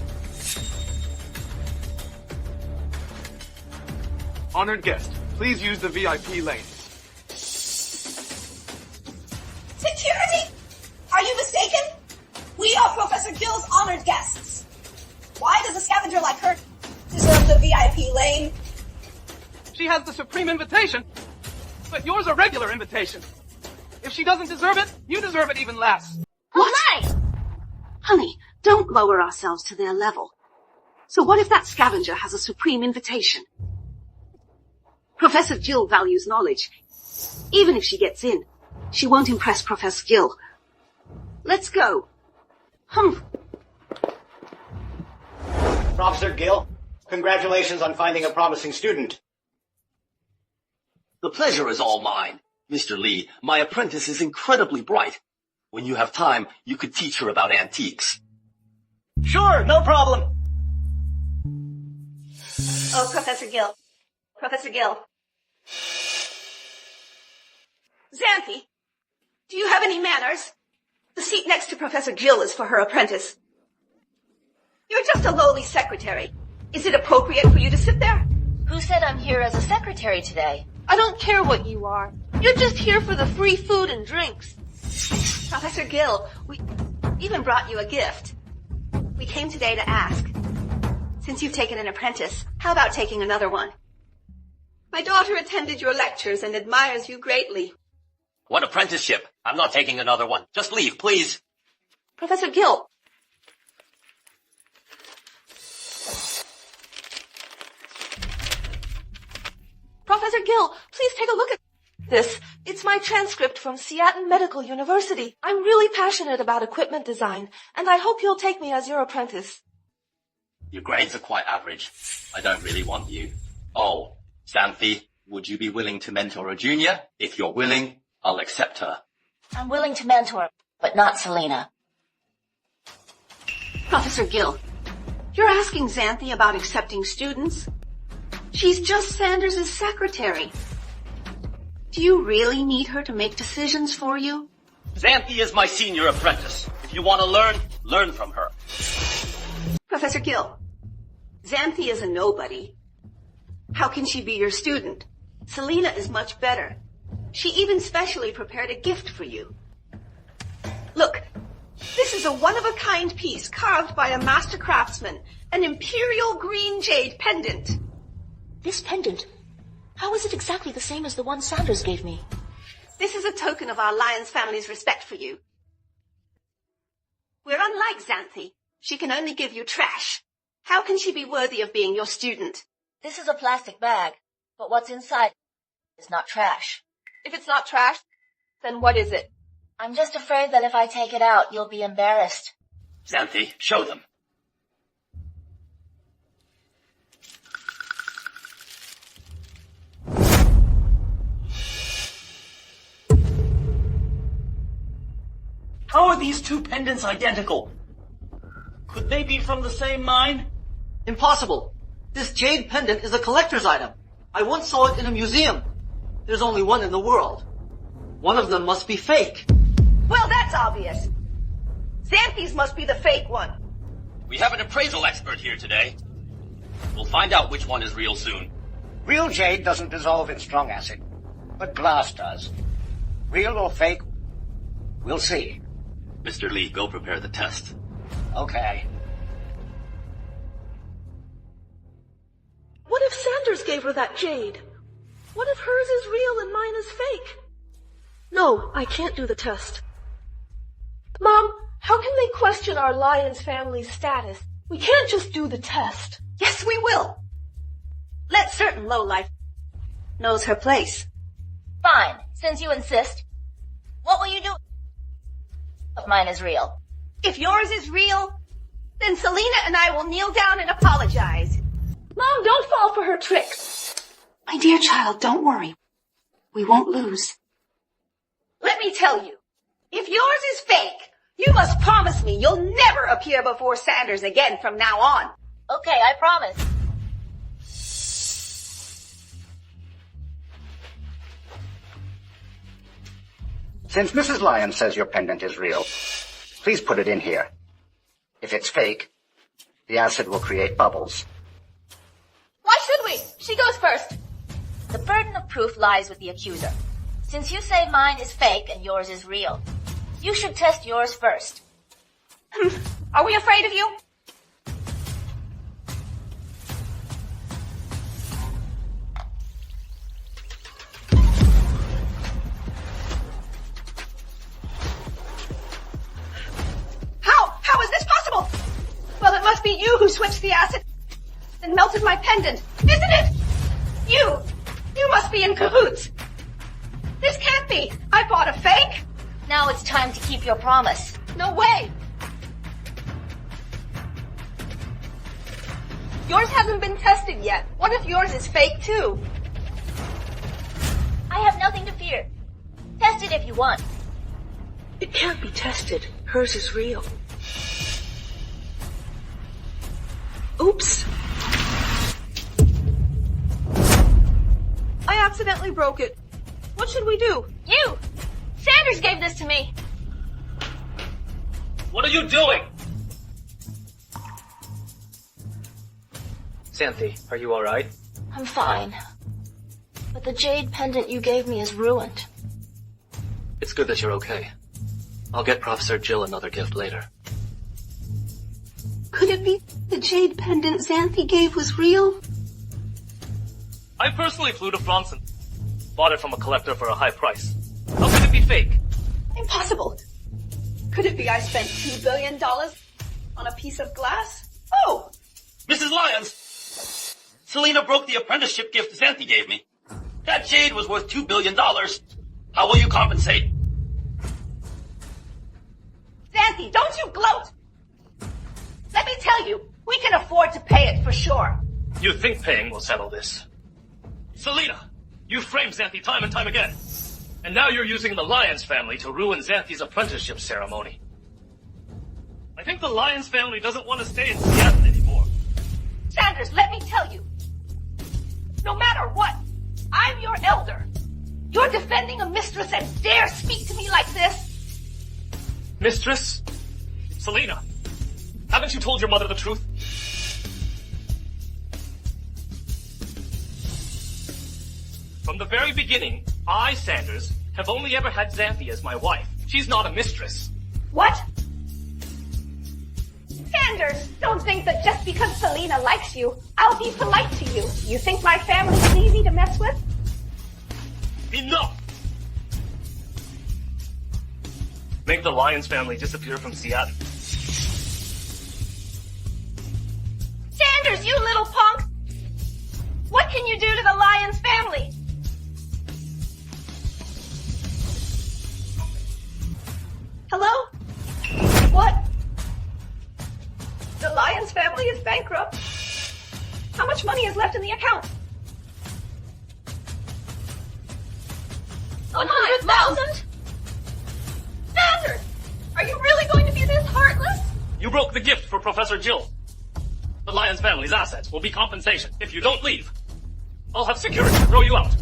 Honored guest, please use the VIP lane. Security? Are you mistaken? We are Professor Gill's honored guests. Why does a scavenger like her deserve the VIP lane? She has the supreme invitation, but yours a regular invitation. If she doesn't deserve it, you deserve it even less. What? Honey, don't lower ourselves to their level. So what if that scavenger has a supreme invitation? Professor Gill values knowledge. Even if she gets in, she won't impress Professor Gill. Let's go. Professor Gill, congratulations on finding a promising student. The pleasure is all mine. Mr. Lee, my apprentice is incredibly bright. When you have time, you could teach her about antiques. Sure, no problem. Oh, Professor Gill. Professor Gill. Xanthi, do you have any manners? The seat next to Professor Gill is for her apprentice. You're just a lowly secretary. Is it appropriate for you to sit there? Who said I'm here as a secretary today? I don't care what you are. You're just here for the free food and drinks. Professor Gill, we even brought you a gift. We came today to ask, since you've taken an apprentice, how about taking another one? My daughter attended your lectures and admires you greatly. What apprenticeship? I'm not taking another one. Just leave, please. Professor Gill. Professor Gill, please take a look at this. It's my transcript from Seattle Medical University. I'm really passionate about equipment design, and I hope you'll take me as your apprentice. Your grades are quite average. I don't really want you. Oh, Xanthi, would you be willing to mentor a junior? If you're willing, I'll accept her. I'm willing to mentor, but not Selena. Professor Gill, you're asking Xanthi about accepting students? She's just Sanders' secretary. Do you really need her to make decisions for you? Xanthi is my senior apprentice. If you want to learn, learn from her. Professor Gill, Xanthi is a nobody. How can she be your student? Selena is much better. She even specially prepared a gift for you. Look, this is a one-of-a-kind piece carved by a master craftsman, an imperial green jade pendant. This pendant? How is it exactly the same as the one Sanders gave me? This is a token of our Lions family's respect for you. We're unlike Xanthi. She can only give you trash. How can she be worthy of being your student? This is a plastic bag, but what's inside is not trash. If it's not trash, then what is it? I'm just afraid that if I take it out, you'll be embarrassed. Xanthi, show them. How are these two pendants identical? Could they be from the same mine? Impossible. This jade pendant is a collector's item. I once saw it in a museum. There's only one in the world. One of them must be fake. Well, that's obvious. Xanthi's must be the fake one. We have an appraisal expert here today. We'll find out which one is real soon. Real jade doesn't dissolve in strong acid, but glass does. Real or fake, we'll see. Mr. Lee, go prepare the test. Okay. What if Sanders gave her that jade? What if hers is real and mine is fake? No, I can't do the test. Mom, how can they question our Lions family's status? We can't just do the test. Yes, we will. Let certain lowlife knows her place. Fine, since you insist. What will you do if mine is real? If yours is real, then Selena and I will kneel down and apologize. Mom, don't fall for her tricks. My dear child, don't worry. We won't lose. Let me tell you, if yours is fake, you must promise me you'll never appear before Sanders again from now on. Okay, I promise. Since Mrs. Lyons says your pendant is real, please put it in here. If it's fake, the acid will create bubbles. Why should we? She goes first. The burden of proof lies with the accuser. Since you say mine is fake and yours is real, you should test yours first. Are we afraid of you? How is this possible? Well, it must be you who switched the acid and melted my pendant, isn't it? You must be in cahoots. This can't be. I bought a fake. Now it's time to keep your promise. No way. Yours hasn't been tested yet. What if yours is fake too? I have nothing to fear. Test it if you want. It can't be tested. Hers is real. Oops. I accidentally broke it. What should we do? You! Sanders gave this to me. What are you doing? Xanthi, are you alright? I'm fine. But the jade pendant you gave me is ruined. It's good that you're okay. I'll get Professor Jill another gift later. Could it be the jade pendant Xanthi gave was real? I personally flew to France and bought it from a collector for a high price. How could it be fake? Impossible. Could it be I spent $2 billion on a piece of glass? Oh! Mrs. Lyons! Selena broke the apprenticeship gift Xanthi gave me. That jade was worth $2 billion. How will you compensate? Xanthi, don't you gloat! Let me tell you, we can afford to pay it for sure. You think paying will settle this? Selena, you framed Xanthi time and time again. And now you're using the Lyons family to ruin Xanthi's apprenticeship ceremony. I think the Lyons family doesn't want to stay in Seattle anymore. Sanders, let me tell you. No matter what, I'm your elder. You're defending a mistress and dare speak to me like this? Mistress? Selena, haven't you told your mother the truth? From the very beginning, I, Sanders, have only ever had Xanthi as my wife. She's not a mistress. What? Sanders, don't think that just because Selena likes you, I'll be polite to you. You think my family is easy to mess with? Enough! Make the Lyons family disappear from Seattle. Sanders, you little punk! What can you do to the Lyons family? Hello? What? The Lyons family is bankrupt? How much money is left in the account? 100,000? Sanders! Are you really going to be this heartless? You broke the gift for Professor Jill. The Lyons family's assets will be compensation if you don't leave. I'll have security throw you out.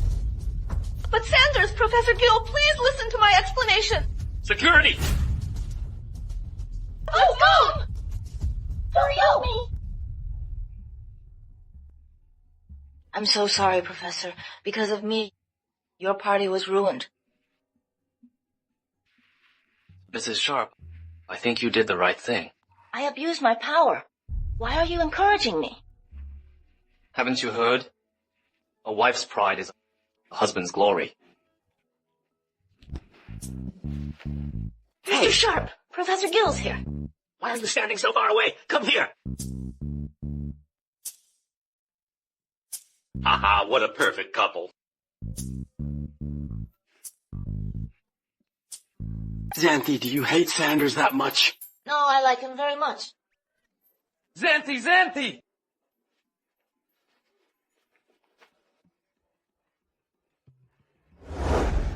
But Sanders, Professor Gill, please listen to my explanation. Security! Oh, Mom! Don't help me! I'm so sorry, Professor. Because of me, your party was ruined. Mrs. Sharp, I think you did the right thing. I abused my power. Why are you encouraging me? Haven't you heard? A wife's pride is a husband's glory. Mr. Sharp, Professor Gill's here. Why are you standing so far away? Come here. Haha, what a perfect couple. Xanthi, do you hate Sanders that much? No, I like him very much. Xanthi, Xanthi!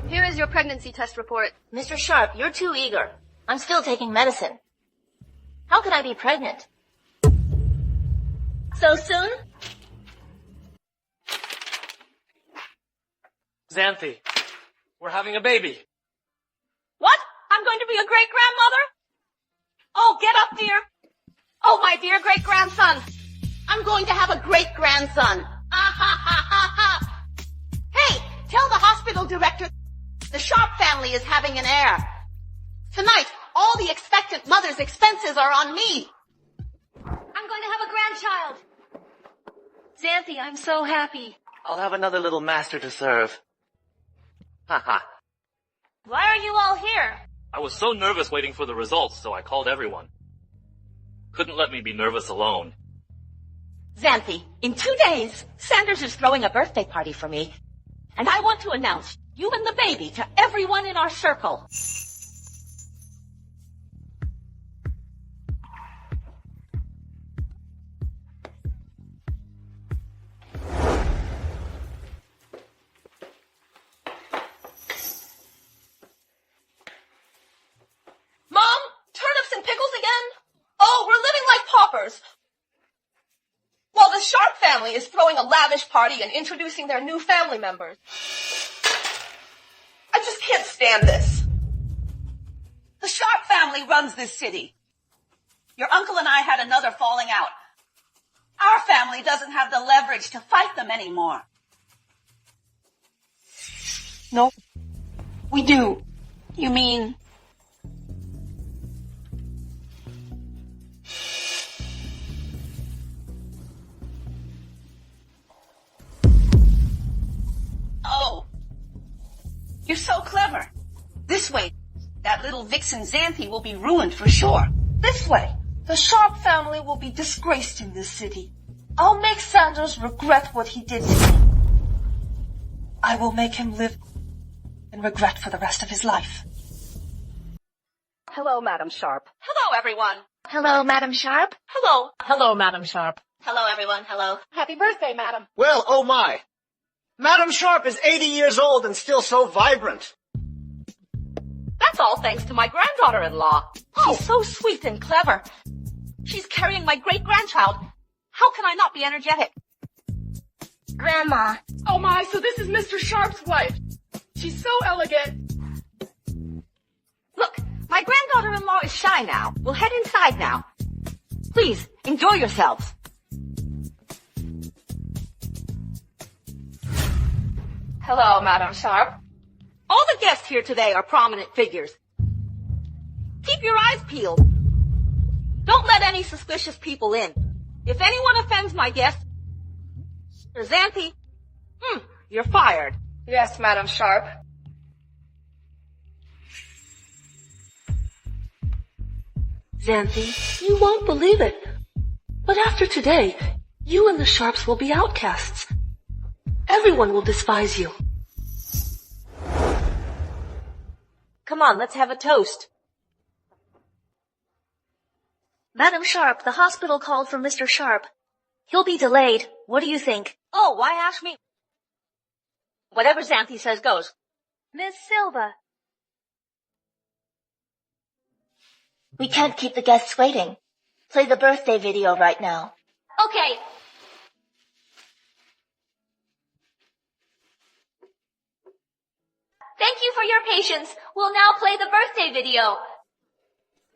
Here is your pregnancy test report. Mr. Sharp, you're too eager. I'm still taking medicine. How could I be pregnant? So soon? Xanthi, we're having a baby. What? I'm going to be a great-grandmother? Oh, get up, dear. Oh, my dear great-grandson. I'm going to have a great-grandson. Hey, tell the hospital director the Sharp family is having an heir. Tonight, all the expectant mother's expenses are on me. I'm going to have a grandchild. Xanthi, I'm so happy. I'll have another little master to serve. Haha. Why are you all here? I was so nervous waiting for the results, so I called everyone. Couldn't let me be nervous alone. Xanthi, in 2 days, Sanders is throwing a birthday party for me. And I want to announce you and the baby to everyone in our circle. Mom, turnips and pickles again? Oh, we're living like paupers. While the Sharp family is throwing a lavish party and introducing their new family members. I just can't stand this. The Sharp family runs this city. Your uncle and I had another falling out. Our family doesn't have the leverage to fight them anymore. No, we do. You mean... Oh, you're so clever. This way, that little vixen Xanthi will be ruined for sure. This way, the Sharp family will be disgraced in this city. I'll make Sanders regret what he did to me. I will make him live in regret for the rest of his life. Hello, Madam Sharp. Hello, everyone. Hello, Madam Sharp. Hello. Hello, Madam Sharp. Hello, everyone. Hello. Happy birthday, Madam. Well, oh my. Madam Sharp is 80 years old and still so vibrant. That's all thanks to my granddaughter-in-law. She's so sweet and clever. She's carrying my great-grandchild. How can I not be energetic? Grandma. Oh my, so this is Mr. Sharp's wife. She's so elegant. Look, my granddaughter-in-law is shy now. We'll head inside now. Please, enjoy yourselves. Hello, Madam Sharp. All the guests here today are prominent figures. Keep your eyes peeled. Don't let any suspicious people in. If anyone offends my guests, Zany, you're fired. Yes, Madam Sharp. Zany, you won't believe it. But after today, you and the Sharps will be outcasts. Everyone will despise you. Come on, let's have a toast. Madam Sharp, the hospital called for Mr. Sharp. He'll be delayed. What do you think? Oh, why ask me? Whatever Zany says goes. Miss Silva. We can't keep the guests waiting. Play the birthday video right now. Okay. Thank you for your patience. We'll now play the birthday video.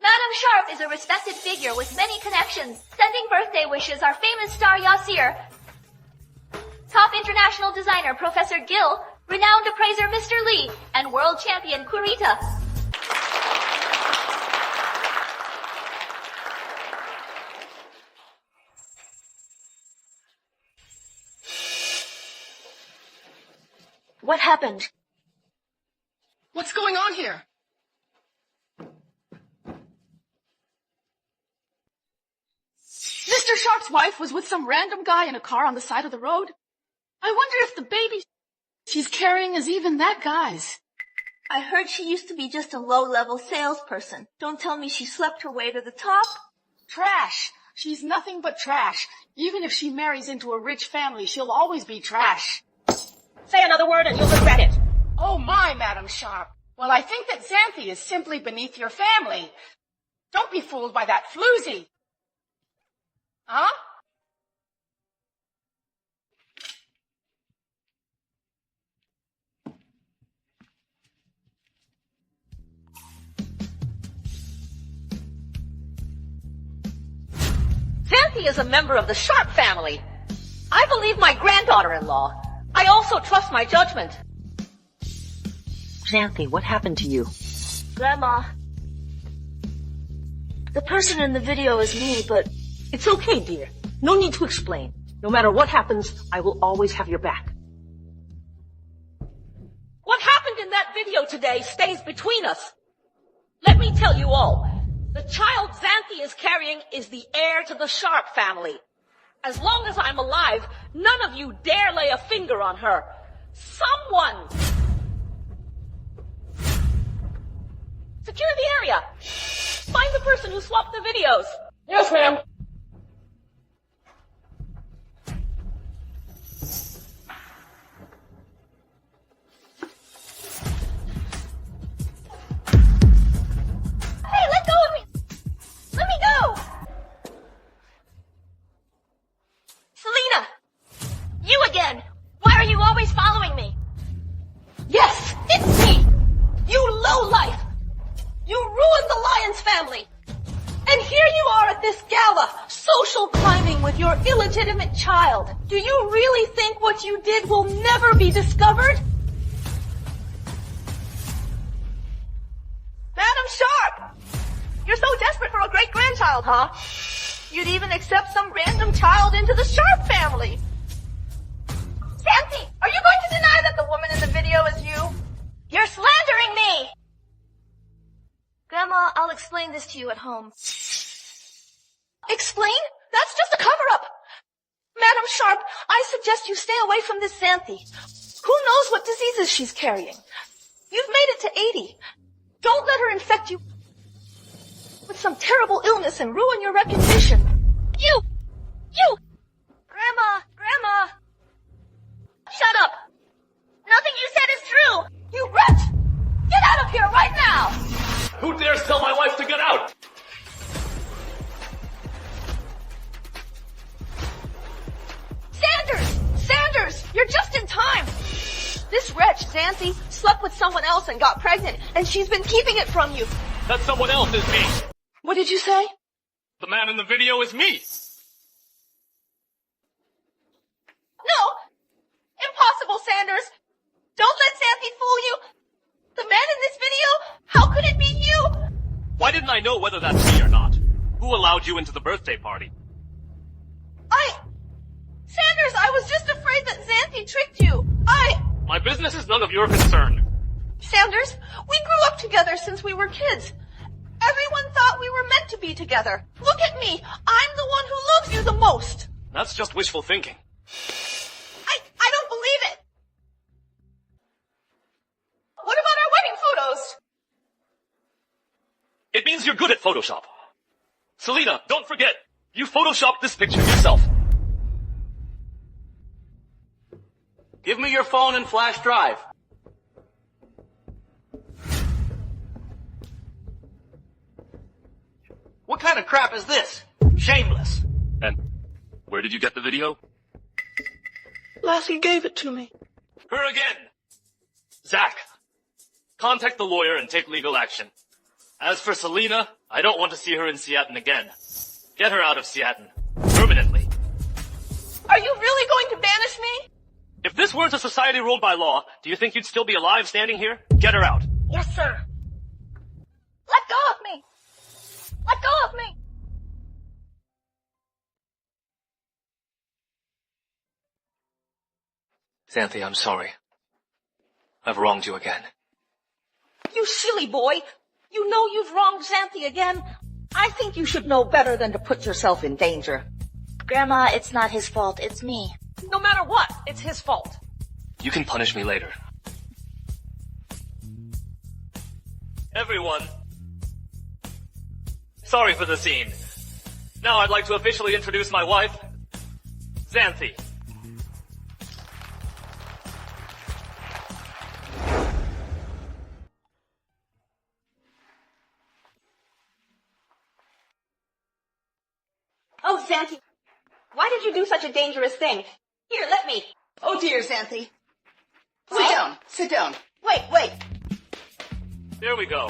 Madam Sharp is a respected figure with many connections. Sending birthday wishes are famous star Yasir, top international designer Professor Gill, renowned appraiser Mr. Lee, and world champion Kurita. What happened? What's going on here? Mr. Sharp's wife was with some random guy in a car on the side of the road. I wonder if the baby she's carrying is even that guy's. I heard she used to be just a low-level salesperson. Don't tell me she slept her way to the top. Trash. She's nothing but trash. Even if she marries into a rich family, she'll always be trash. Say another word and you'll regret it. Oh my, Madam Sharp. Well, I think that Zany is simply beneath your family. Don't be fooled by that floozy. Huh? Zany is a member of the Sharp family. I believe my granddaughter-in-law. I also trust my judgment. Zany, what happened to you? Grandma. The person in the video is me, but... It's okay, dear. No need to explain. No matter what happens, I will always have your back. What happened in that video today stays between us. Let me tell you all. The child Zany is carrying is the heir to the Sharp family. As long as I'm alive, none of you dare lay a finger on her. Someone! Secure the area. Find the person who swapped the videos. Yes, ma'am. Hey, let go of me! Let me go! Selena! You again! Why are you always following me? Yes, it's me! You lowlife! You ruined the Lyons family! And here you are at this gala, social climbing with your illegitimate child. Do you really think what you did will never be discovered? Madam Sharp! You're so desperate for a great-grandchild, huh? You'd even accept some random child into the Sharp family. Zany, are you going to deny that the woman in the video is you? You're slandering me! Grandma, I'll explain this to you at home. Explain? That's just a cover-up. Madam Sharp, I suggest you stay away from this Zany. Who knows what diseases she's carrying? You've made it to 80. Don't let her infect you with some terrible illness and ruin your reputation. You! Grandma! Shut up! Nothing you said is true! You wretch! Get out of here right now! Who dares tell my wife to get out? Sanders! Sanders, you're just in time. This wretch, Zany, slept with someone else and got pregnant, and she's been keeping it from you. That someone else is me. What did you say? The man in the video is me. No! Impossible, Sanders! Don't let Zany fool you! The man in this video? How could it be you? Why didn't I know whether that's me or not? Who allowed you into the birthday party? Sanders, I was just afraid that Zany tricked you. My business is none of your concern. Sanders, we grew up together since we were kids. Everyone thought we were meant to be together. Look at me. I'm the one who loves you the most. That's just wishful thinking. I don't believe it. What about our wedding photos? It means you're good at Photoshop. Selena, don't forget, you photoshopped this picture yourself. Give me your phone and flash drive. What kind of crap is this? Shameless. And where did you get the video? Lassie gave it to me. Her again. Zach, contact the lawyer and take legal action. As for Selena, I don't want to see her in Seattle again. Get her out of Seattle. Permanently. Are you really going to banish me? If this weren't a society ruled by law, do you think you'd still be alive standing here? Get her out. Yes, sir. Let go of me. Let go of me. Zany, I'm sorry. I've wronged you again. You silly boy. You know you've wronged Zany again. I think you should know better than to put yourself in danger. Grandma, it's not his fault, it's me. No matter what, it's his fault. You can punish me later. Everyone. Sorry for the scene. Now I'd like to officially introduce my wife, Zany. Oh, Zany, why did you do such a dangerous thing? Here, let me. Oh dear, Zany. What? Sit down. Wait. There we go.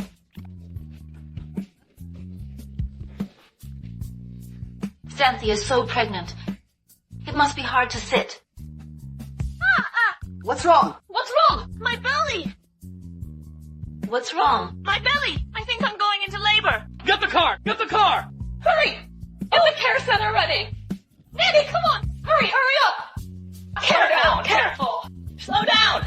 Zany is so pregnant. It must be hard to sit. What's wrong? What's wrong? My belly. What's wrong? My belly. I think I'm going into labor. Get the car! Get the car! Hurry. Get the care center ready. Nanny, come on. Hurry up. Careful. Slow down.